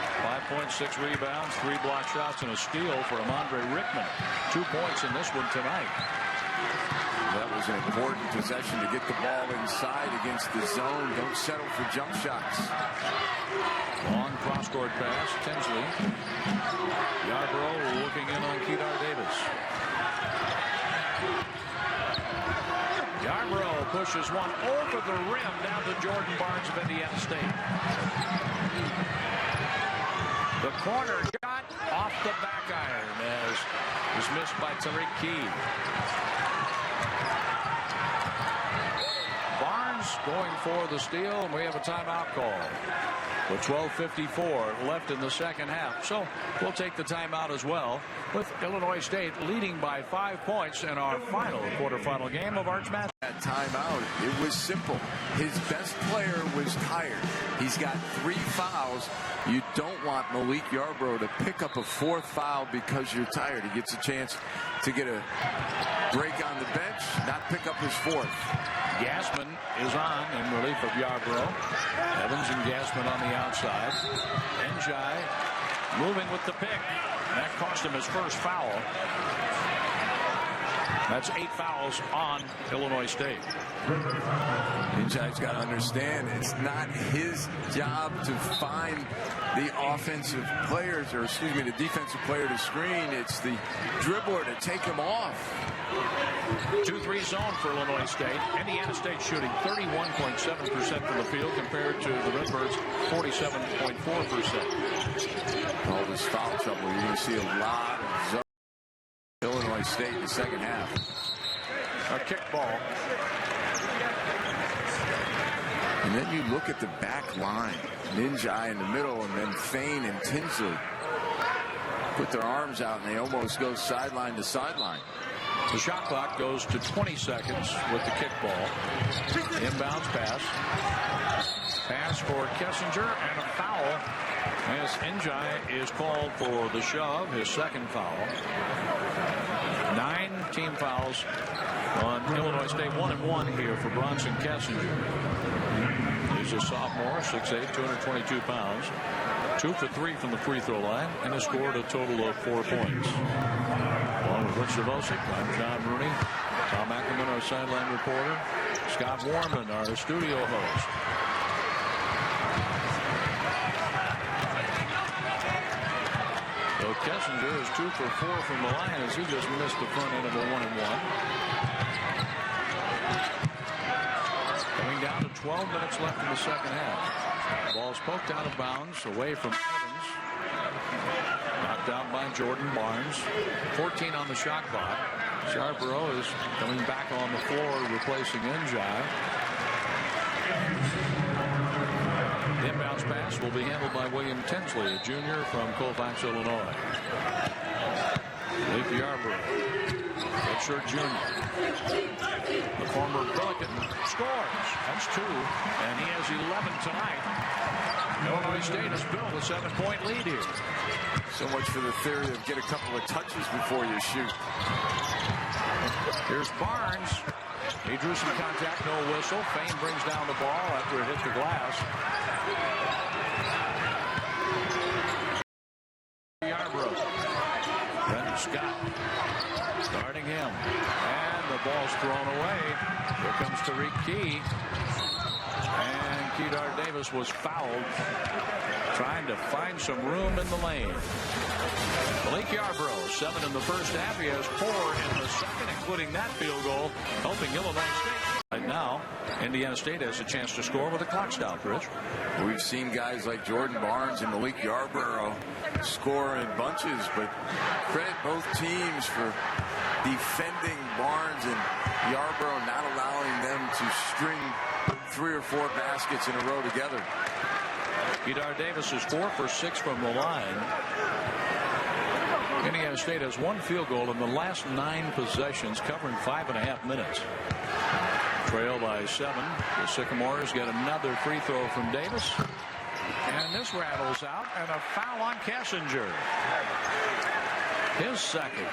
5.6 rebounds, 3 block shots, and a steal for Amandre Rickman. 2 points in this one tonight. That was an important possession to get the ball inside against the zone. Don't settle for jump shots. Long cross-court pass, Tinsley. Yarbrough looking in on Kedar Davis. Yarbrough pushes one over the rim down to Jordan Barnes of Indiana State. The corner shot off the back iron as was missed by Tariq Key. Barnes going for the steal, and we have a timeout call. With 12:54 left in the second half. So we'll take the timeout as well, with Illinois State leading by 5 points in our final quarterfinal game of Arch Madness. That timeout, it was simple. His best player was tired. He's got 3 fouls. You don't want Malik Yarbrough to pick up a 4th foul because you're tired. He gets a chance to get a break on the bench, not pick up his 4th. Gassman is on in relief of Yarbrough. Evans and Gassman on the outside. Njai moving with the pick. That cost him his first foul. That's 8 fouls on Illinois State. Njai's got to understand it's not his job to find the offensive players, or excuse me, the defensive player to screen. It's the dribbler to take him off. 2-3 zone for Illinois State. Indiana State shooting 31.7% from the field compared to the Redbirds 47.4%. All this foul trouble, you're going to see a lot of zone. Illinois State in the second half. A kick ball. And then you look at the back line. Njai in the middle, and then Fain and Tinsley put their arms out, and they almost go sideline to sideline. The shot clock goes to 20 seconds with the kick ball. Inbounds pass. Pass for Kessinger, and a foul as Njai is called for the shove, his second foul. 9 team fouls on Illinois State. 1-1 here for Bronson Kessinger. He's a sophomore, 6'8", 222 pounds. 2 for 3 from the free throw line, and has scored a total of 4 points. Along with Rich Savosic, I'm John Rooney. Tom Ackerman, our sideline reporter. Scott Warman, our studio host. So Kessinger is 2 for 4 from the line as he just missed the front end of a 1-and-1. Coming down to 12 minutes left in the second half. Ball's poked out of bounds away from Evans. Knocked out by Jordan Barnes. 14 on the shot clock. Yarbrough is coming back on the floor, replacing Njai. The inbounds pass will be handled by William Tinsley, a junior from Colfax, Illinois. Malik Yarbrough, redshirt junior. The former Billiken scores. That's 2, and he has 11 tonight. Illinois State has built a 7-point lead here. So much for the theory of get a couple of touches before you shoot. Here's Barnes. He drew some contact, no whistle. Fain brings down the ball after it hit the glass. Yarbrough. Brendan Scott starting him. And the ball's thrown away. Here comes Tariq Key. And Kedar Davis was fouled, trying to find some room in the lane. Malik Yarbrough, 7 in the first half. He has 4 in the second, including that field goal, helping Illinois State. Right now, Indiana State has a chance to score with a clock stop, Rich. We've seen guys like Jordan Barnes and Malik Yarbrough score in bunches, but credit both teams for defending Barnes and Yarbrough, not allowing them to string 3 or 4 baskets in a row together. Kedar Davis is 4 for 6 from the line. Indiana State has 1 field goal in the last 9 possessions, covering 5.5 minutes. Trail by 7. The Sycamores get another free throw from Davis. And this rattles out, and a foul on Kessinger. his second.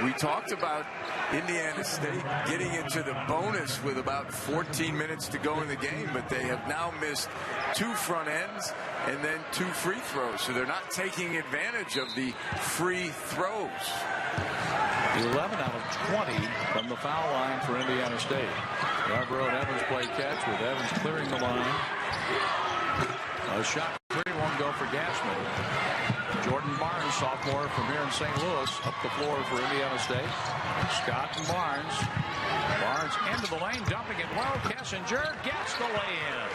We talked about Indiana State getting into the bonus with about 14 minutes to go in the game, but they have now missed 2 front ends and then 2 free throws, so they're not taking advantage of the free throws. 11 out of 20 from the foul line for Indiana State. Yarbrough and Evans play catch with Evans clearing the line. A shot 3 won't go for Gassman. Jordan Barnes, sophomore from here in St. Louis, up the floor for Indiana State. Scott and Barnes. Barnes into the lane, dumping it well. Kessinger gets the lay-in.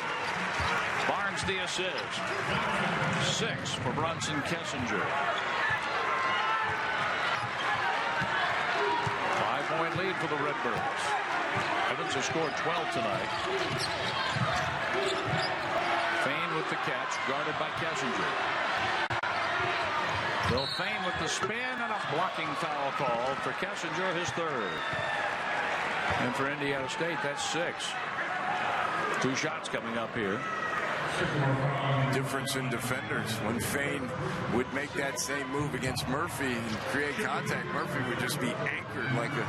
Barnes the assist. 6 for Brunson Kessinger. 5-point lead for the Redbirds. Evans has scored 12 tonight. Fain with the catch, guarded by Kessinger. Bill Fain with the spin and a blocking foul call for Kessinger, his 3rd. And for Indiana State, that's 6. 2 shots coming up here. Difference in defenders. When Fain would make that same move against Murphy and create contact, Murphy would just be anchored like a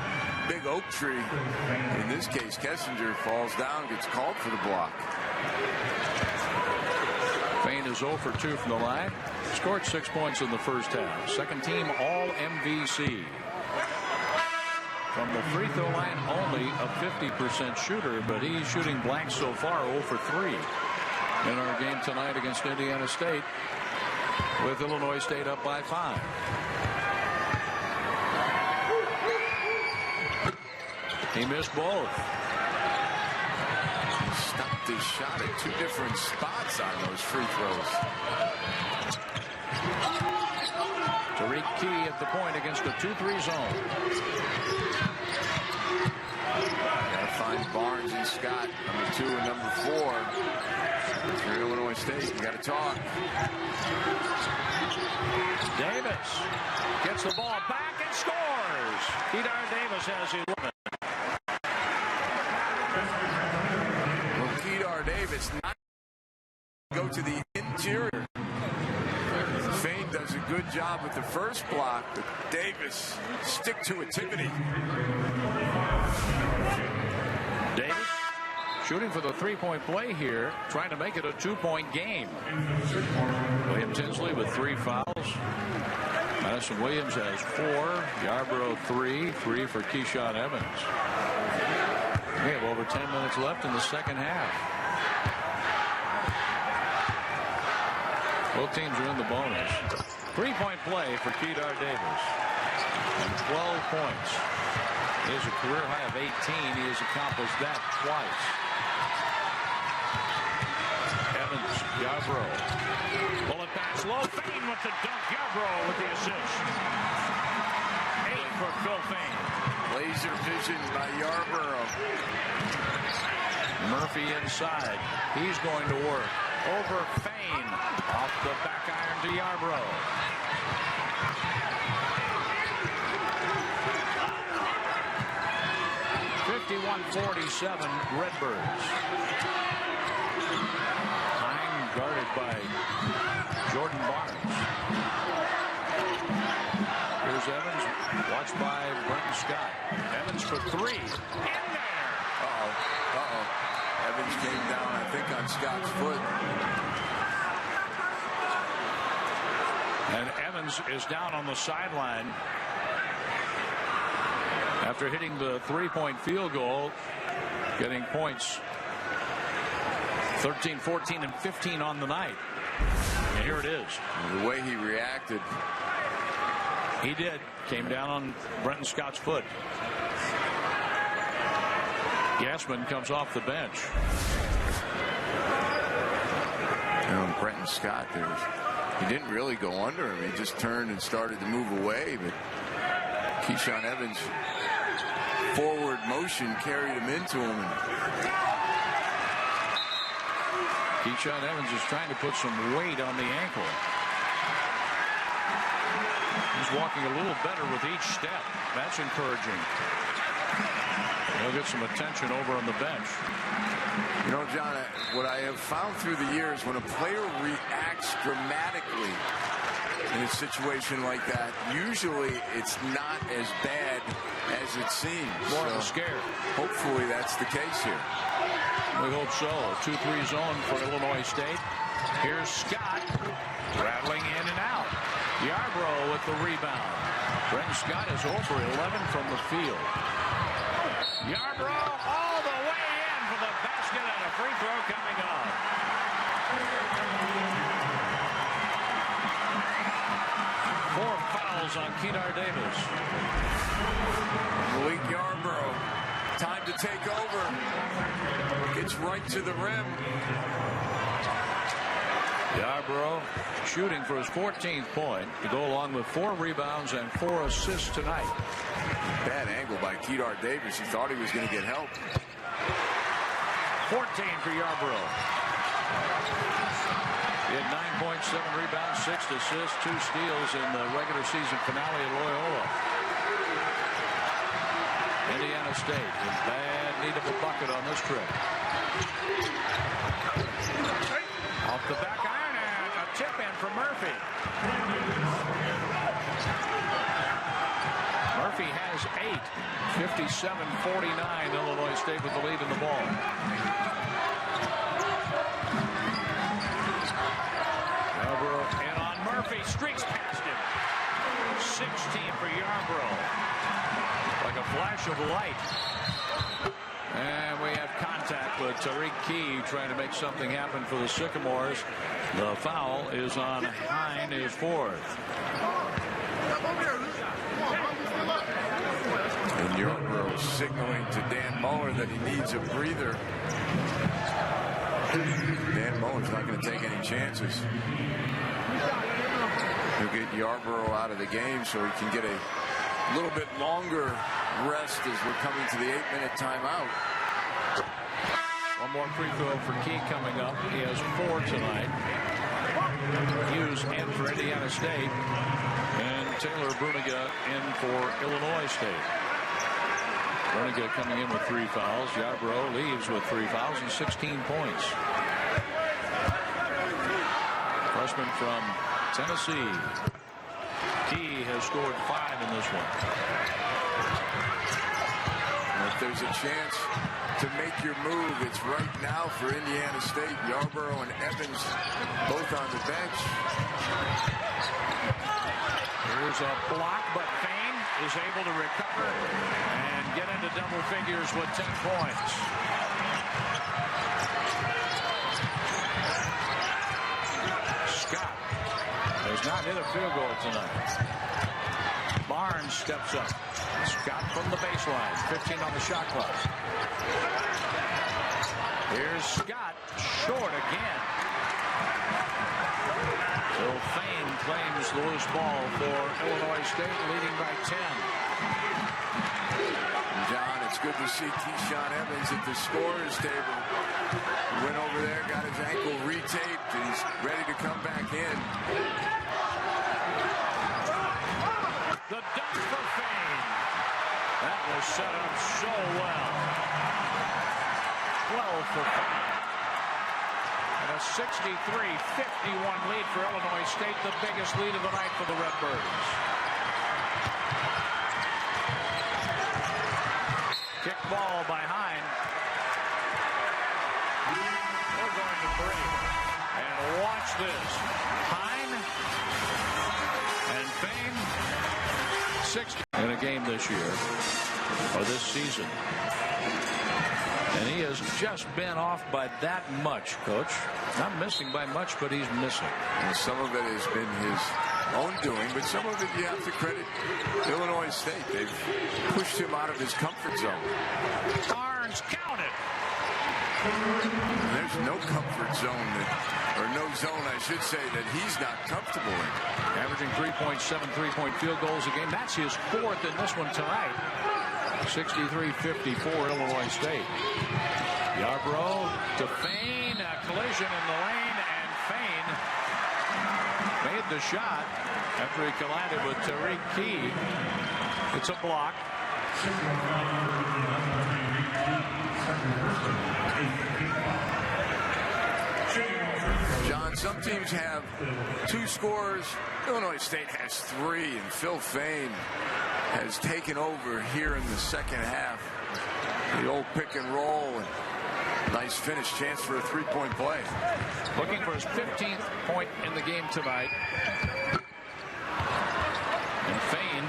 big oak tree. In this case, Kessinger falls down, gets called for the block. Fain is 0 for 2 from the line. Scored 6 points in the first half. Second team all MVC. From the free throw line, only a 50% shooter, but he's shooting blanks so far, 0 for 3 in our game tonight against Indiana State, with Illinois State up by 5. He missed both. Stopped his shot at 2 different spots on those free throws. Tariq Key at the point against the 2-3 zone. Gotta find Barnes and Scott, number 2 and number 4. If you're Illinois State, you gotta talk. Davis gets the ball back and scores. Kedar Davis has 11. Well, Kedar Davis not go to the interior. Fain does a good job with the first block, but Davis stick-to-itivity. Davis shooting for the 3-point play here, trying to make it a 2-point game. William Tinsley with 3 fouls. Madison Williams has 4. Yarbrough 3 for Keyshawn Evans. We have over 10 minutes left in the second half. Both teams are in the bonus. 3-point play for Kedar Davis. And 12 points. He has a career high of 18. He has accomplished that twice. Evans, Yarbrough. Bullet pass low. Fain with the dunk. Yarbrough with the assist. 8 for Phil Fain. Laser vision by Yarbrough. Murphy inside. He's going to work. Over Fain. Off the back iron to Yarbrough. .47 Redbirds. Hine guarded by Jordan Barnes. Here's Evans, watched by Brenton Scott. Evans for 3. In there. Evans came down, I think, on Scott's foot. And Evans is down on the sideline after hitting the 3-point field goal, getting points 13, 14, and 15 on the night. And here it is. The way he reacted. He did. Came down on Brenton Scott's foot. Gassman comes off the bench. Brenton Scott, he didn't really go under him. He just turned and started to move away. But Keyshawn Evans' forward motion carried him into him. Keyshawn Evans is trying to put some weight on the ankle. He's walking a little better with each step. That's encouraging. He'll get some attention over on the bench. You know, John, what I have found through the years, when a player reacts dramatically in a situation like that. Usually it's not as bad as it seems. More of a scare. Hopefully that's the case here. We hope so. A 2-3 zone for Illinois State. Here's Scott rattling in and out. Yarbrough with the rebound. Brenton Scott is 0 for 11 from the field. Yarbrough all the way in for the basket and a free throw coming up. Four fouls on Kedar Davis. Malik Yarbrough, time to take over. Gets right to the rim. Yarbrough shooting for his 14th point to go along with 4 rebounds and 4 assists tonight. Bad angle by Kedar Davis. He thought he was going to get help. 14 for Yarbrough. He had 9 points, 7 rebounds, 6 assists, 2 steals in the regular season finale at Loyola. Indiana State in bad need of a bucket on this trip. Off the back iron and a tip in for Murphy. Murphy has 8. 57-49. Illinois State with the lead in the ball. Yarbrough in on Murphy. Streaks past him. 16 for Yarbrough. Like a flash of light. And we have contact with Tariq Key trying to make something happen for the Sycamores. The foul is on Hine, his 4th. And Yarbrough signaling to Dan Muller that he needs a breather. Dan Muller's not going to take any chances. He'll get Yarbrough out of the game so he can get a little bit longer rest as we're coming to the 8-minute timeout. One more free throw for Key coming up. He has 4 tonight. Hughes in for Indiana State. And Taylor Bruniga in for Illinois State. Bruniga coming in with 3 fouls. Yarbrough leaves with 3 fouls and 16 points. Freshman from Tennessee. Key has scored 5 in this one. If there's a chance to make your move, it's right now for Indiana State. Yarbrough and Evans both on the bench. Here's a block, but Fain is able to recover and get into double figures with 10 points. Scott has not hit a field goal tonight. Barnes steps up. Scott from the baseline. 15 on the shot clock. Here's Scott. Short again. So Fain claims the loose ball for Illinois State, leading by 10. John, it's good to see Keyshawn Evans at the scorer's table. He went over there, got his ankle retaped, and he's ready to come back in. The dunk for Fain. That was set up so well. 12 for Fain. And a 63-51 lead for Illinois State, the biggest lead of the night for the Redbirds. Kick ball by Hine. We're going to break. And watch this. Hine and Fain. 60 in a game this year, or this season. And he has just been off by that much, Coach. Not missing by much, but he's missing. And some of it has been his own doing, but some of it you have to credit Illinois State. They've pushed him out of his comfort zone. Barnes counted. There's no comfort zone or no zone, I should say, that he's not comfortable in. Averaging 3.7 3-point field goals a game. That's his 4th in this one tonight. 63-54 Illinois State. Yarbrough to Fain. A collision in the lane, and Fain made the shot after he collided with Tariq Key. It's a block. John, some teams have 2 scores. Illinois State has 3, and Phil Fain has taken over here in the second half. The old pick and roll, and nice finish, chance for a 3-point play. Looking for his 15th point in the game tonight. And Fain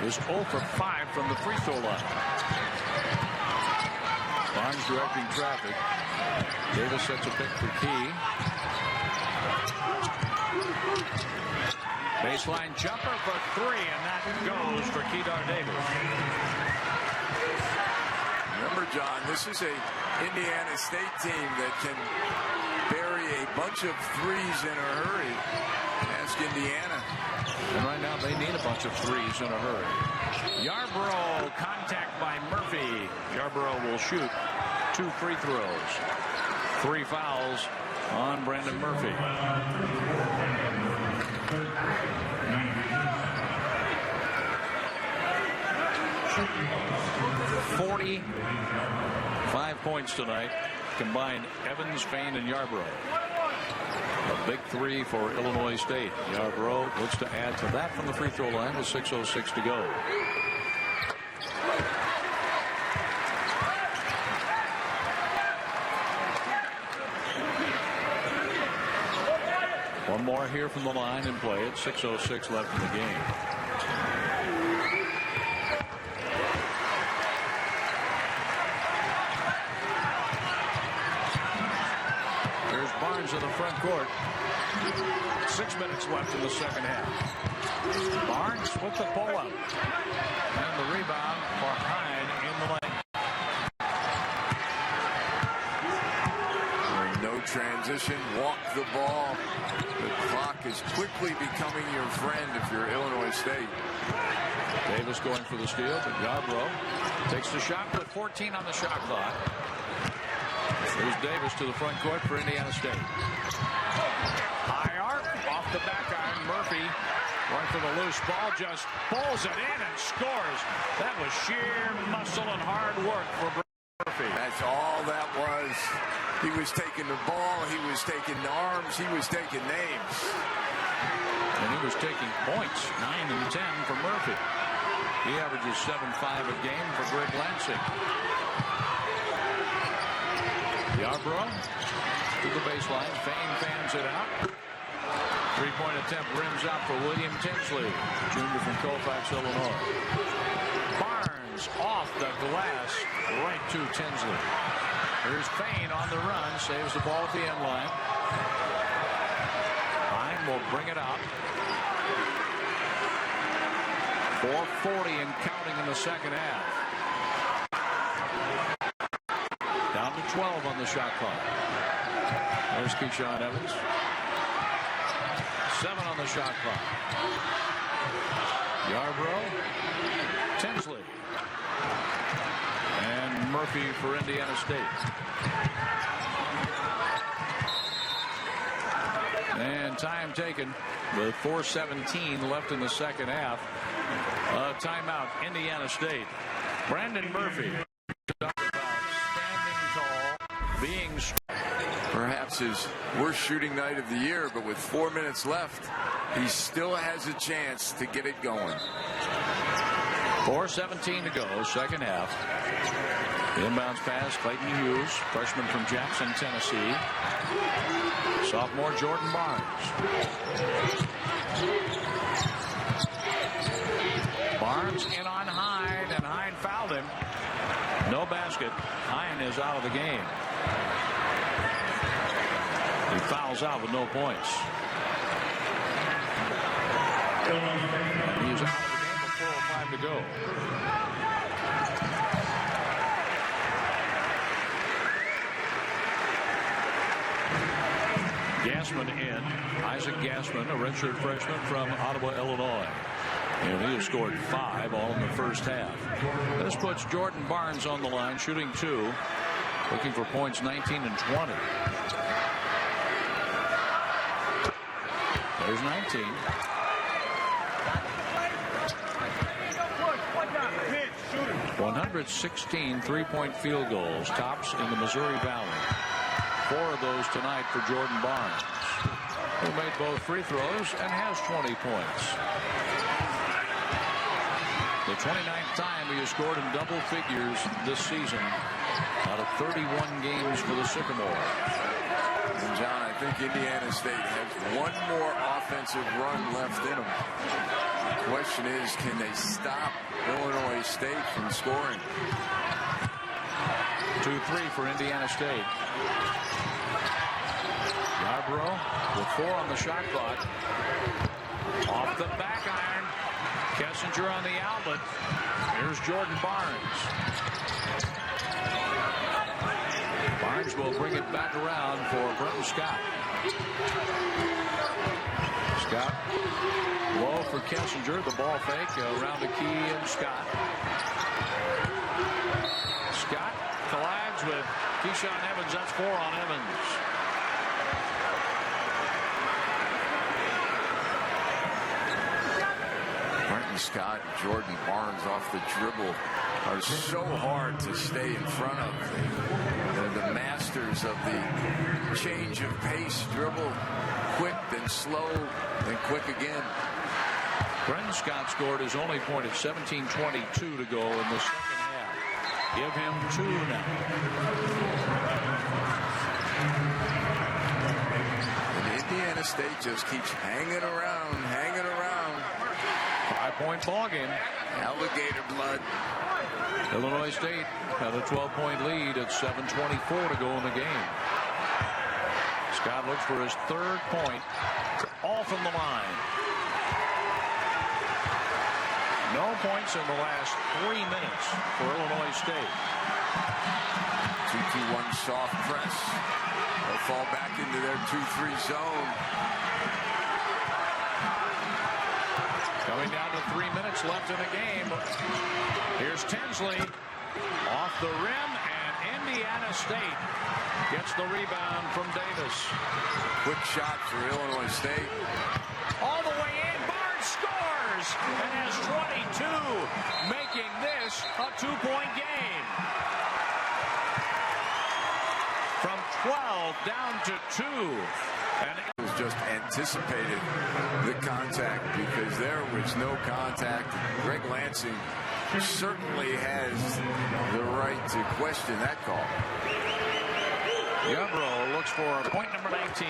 is 0 for 5 from the free throw line. Barnes directing traffic. Davis sets a pick for Key. Baseline jumper for 3, and that goes for Kedar Davis. Remember, John, this is a Indiana State team that can bury a bunch of threes in a hurry. Ask Indiana. And right now they need a bunch of threes in a hurry. Yarbrough, contact by Murphy. Yarbrough will shoot 2 free throws. 3 fouls on Brandon Murphy. 45 points tonight. Combined Evans, Fain, and Yarbrough. A big 3 for Illinois State. Yarbrough looks to add to that from the free throw line with 6:06 to go. One more here from the line and play it. 6:06 left in the game. There's Barnes in the front court. 6 minutes left in the second half. Barnes with the pull-up. And the rebound for Hine in the lane. No transition, walk the ball. The clock is quickly becoming your friend if you're Illinois State. Davis going for the steal, but Yarbrough takes the shot with 14 on the shot clock. There's Davis to the front court for Indiana State. High arc off the back iron. Murphy going for the loose ball, just pulls it in and scores. That was sheer muscle and hard work for Murphy. That's all that was. He was taking the ball, he was taking arms, he was taking names. And he was taking points, 9 and 10 for Murphy. He averages 7-5 a game for Greg Lansing. Yarbrough to the baseline. Fain fans it out. 3-point attempt rims out for William Tinsley, junior from Colfax, Illinois. Barnes off the glass, right to Tinsley. Here's Fain on the run, saves the ball at the end line. Hine will bring it out. 4:40 and counting in the second half. Down to 12 on the shot clock. There's Keyshawn Evans. 7 on the shot clock. Yarbrough, Tinsley, and Murphy for Indiana State. And time taken with 4:17 left in the second half. Timeout, Indiana State. Brandon Murphy. Talk about standing tall, being Perhaps his worst shooting night of the year, but with 4 minutes left, he still has a chance to get it going. 4:17 to go, second half. Inbounds pass, Clayton Hughes, freshman from Jackson, Tennessee. Sophomore Jordan Barnes. Barnes in on Hine, and Hine fouled him. No basket. Hine is out of the game. He fouls out with no points. And he's out of the game with 4:05 to go. Gassman in. Isaac Gassman, a redshirt freshman from Ottawa, Illinois. And he has scored 5 all in the first half. This puts Jordan Barnes on the line, shooting 2, looking for points 19 and 20. There's 19. .116 3-point field goals, tops in the Missouri Valley. 4 of those tonight for Jordan Barnes, who made both free throws and has 20 points. The 29th time he has scored in double figures this season out of 31 games for the Sycamore. And John, I think Indiana State has one more offensive run left in them. The question is, can they stop Illinois State from scoring? 2-3 for Indiana State. Yarbrough with 4 on the shot clock. Off the back iron. Kessinger on the outlet. Here's Jordan Barnes. Barnes will bring it back around for Brenton Scott. Scott low for Kessinger. The ball fake around the key and Scott. Scott collides with Keyshawn Evans. That's 4 on Evans. Scott and Jordan Barnes off the dribble are so hard to stay in front of. They're the masters of the change of pace, dribble, quick then slow, then quick again. Brenton Scott scored his only point at 17:22 to go in the second half. Give him 2 now. And Indiana State just keeps hanging around. 5-point ball game. Alligator blood. Illinois State had a 12-point lead at 7:24 to go in the game. Scott looks for his 3rd point. All from the line. No points in the last 3 minutes for Illinois State. 2-2-1 soft press. They'll fall back into their 2-3 zone. Coming down to 3 minutes left in the game. Here's Tinsley off the rim, and Indiana State gets the rebound from Davis. Quick shot for Illinois State. All the way in. Barnes scores and has 22, making this a 2-point game. From 12 down to 2. And just anticipated the contact because there was no contact. Greg Lansing certainly has the right to question that call. Yarbrough looks for point number 19.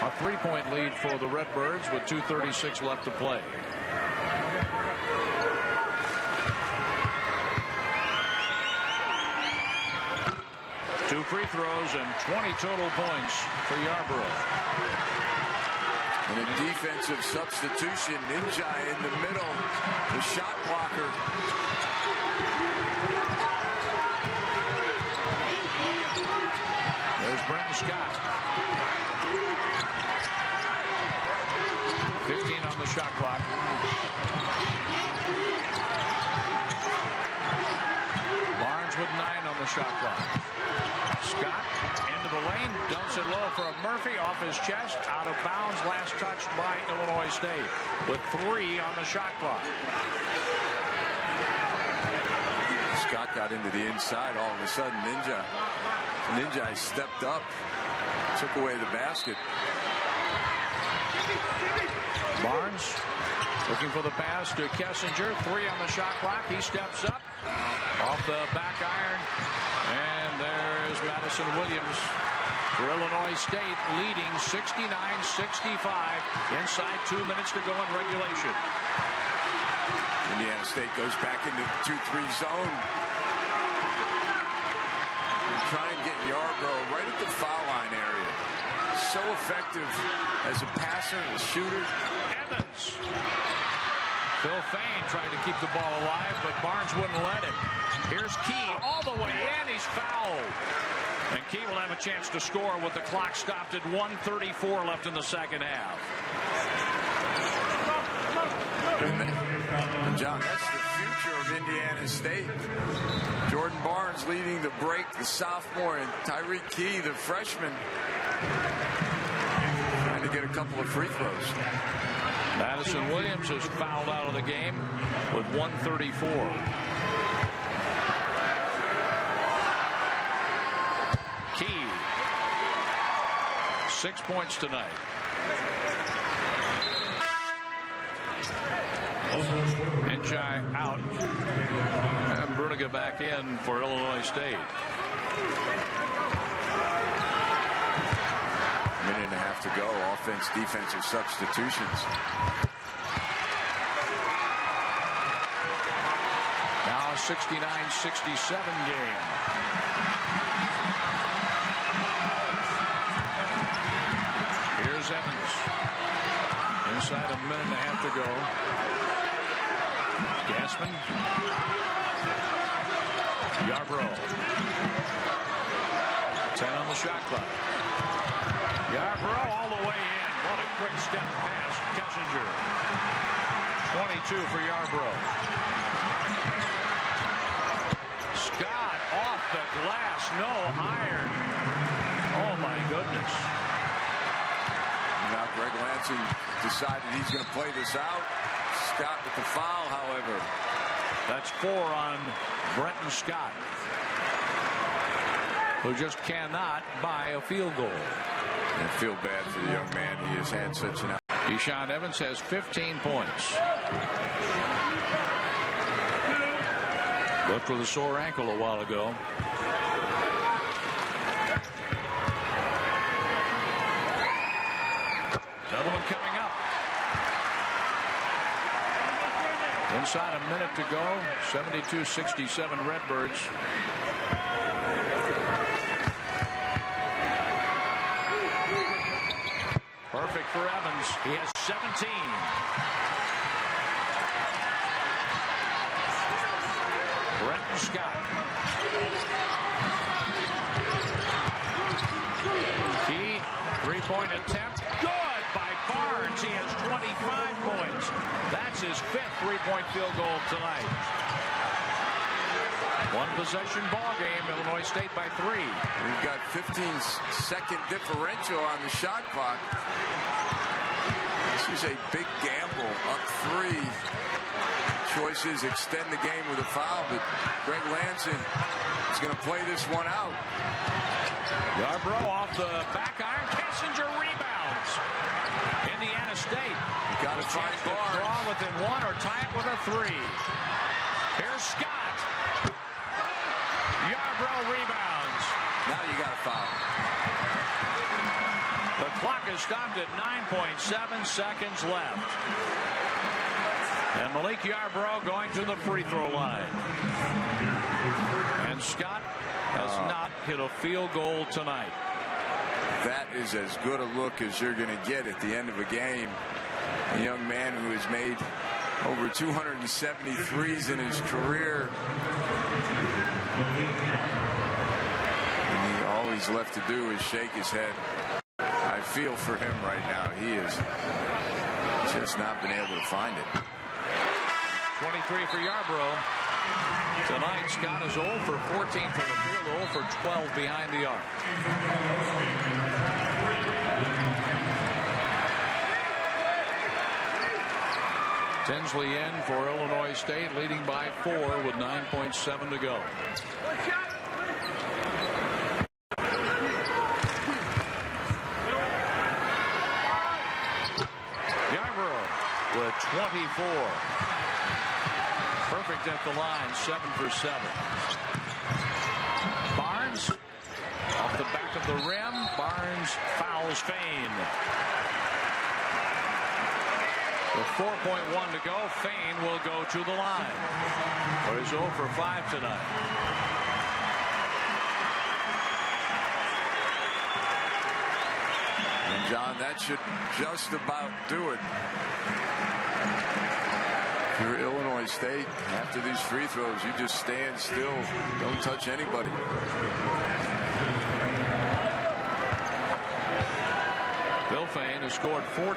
A 3-point lead for the Redbirds with 2:36 left to play. 2 free throws and 20 total points for Yarbrough. And a defensive substitution. Ninja in the middle. The shot blocker. There's Brenton Scott. 15 on the shot clock. Barnes with 9 on the shot clock. Scott into the lane, dumps it low for Murphy off his chest, out of bounds, last touched by Illinois State with 3 on the shot clock. Scott got into the inside. All of a sudden, Ninja stepped up, took away the basket. Barnes looking for the pass to Kessinger. 3 on the shot clock. He steps up off the back iron. And there's Madison Williams for Illinois State, leading 69-65. Inside 2 minutes to go in regulation. Indiana State goes back into the 2-3 zone. Try and get Yarbrough right at the foul line area. So effective as a passer and a shooter. Evans. Phil Fain trying to keep the ball alive, but Barnes wouldn't let him. Here's Key all the way in. He's fouled. And Key will have a chance to score with the clock stopped at 1:34 left in the second half. And John, that's the future of Indiana State. Jordan Barnes leading the break, the sophomore, and Tyreek Key, the freshman, trying to get a couple of free throws. Madison Williams is fouled out of the game with 1:34. Key. 6 points tonight. Enchai out. And Bruniga back in for Illinois State. Minute and a half to go. Offense, defensive substitutions. Now a 69-67 game. Here's Evans. Inside a minute and a half to go. Gassman. Yarbrough. 10 on the shot clock. Yarbrough all the way in. What a quick step past Kessinger. 22 for Yarbrough. Scott off the glass. No iron. Oh my goodness. Now Greg Lansing decided he's going to play this out. Scott with the foul, however. That's 4 on Brenton Scott, who just cannot buy a field goal. I feel bad for the young man. He has had such an... Deshaun Evans has 15 points. Looked with a sore ankle a while ago. Another one coming up. Inside a minute to go. 72-67 Redbirds. Perfect for Evans. He has 17. Brenton Scott. Key, three-point attempt. Good by Barnes. He has 25 points. That's his 5th three-point field goal tonight. One possession ball game. Illinois State by 3. We've got 15-second differential on the shot clock. This is a big gamble. Up 3. Choices extend the game with a foul, but Greg Lansing is going to play this one out. Yarbrough off the back iron. Kessinger rebounds. Indiana State. You got to find Barnes. Draw within 1 or tie it with a 3. Here's Scott. Yarbrough rebounds. Now you got a foul. The clock is stopped at 9.7 seconds left. And Malik Yarbrough going to the free throw line. And Scott has not hit a field goal tonight. That is as good a look as you're going to get at the end of a game. A young man who has made over 273s in his career. And all he's left to do is shake his head. I feel for him right now. He has just not been able to find it. 23 for Yarbrough. Tonight, Scott is 0 for 14 from the field, 0 for 12 behind the arc. Tinsley in for Illinois State, leading by 4 with 9.7 to go. Yarbrough with 24. Perfect at the line, 7 for 7. Barnes off the back of the rim. Barnes fouls Fain. With 4.1 to go, Fain will go to the line. But he's 0 for 5 tonight. And John, that should just about do it. If you're Illinois State, after these free throws, you just stand still. Don't touch anybody. Bill Fain has scored 14.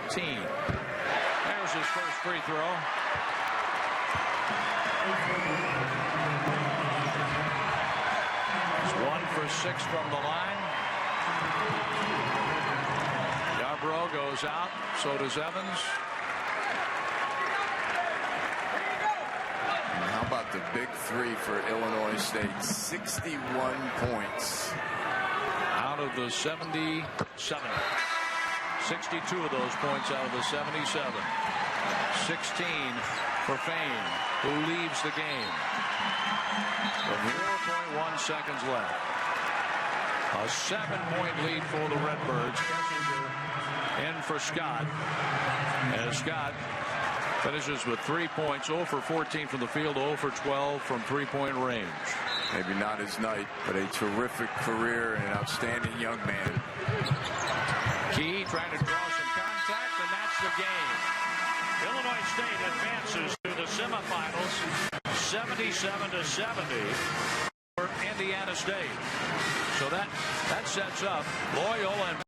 There's his first free throw. He's 1 for 6 from the line. Yarbrough goes out. So does Evans. How about the big 3 for Illinois State? 61 points. out of the 77. 62 of those points out of the 77. 16 for Fane, who leaves the game. With 4.1 seconds left. A 7-point lead for the Redbirds. In for Scott. And Scott finishes with 3 points, 0 for 14 from the field, 0 for 12 from three-point range. Maybe not his night, but a terrific career and an outstanding young man. Key trying to draw some contact, and that's the game. Illinois State advances to the semifinals, 77-70 for Indiana State. So that sets up Loyola and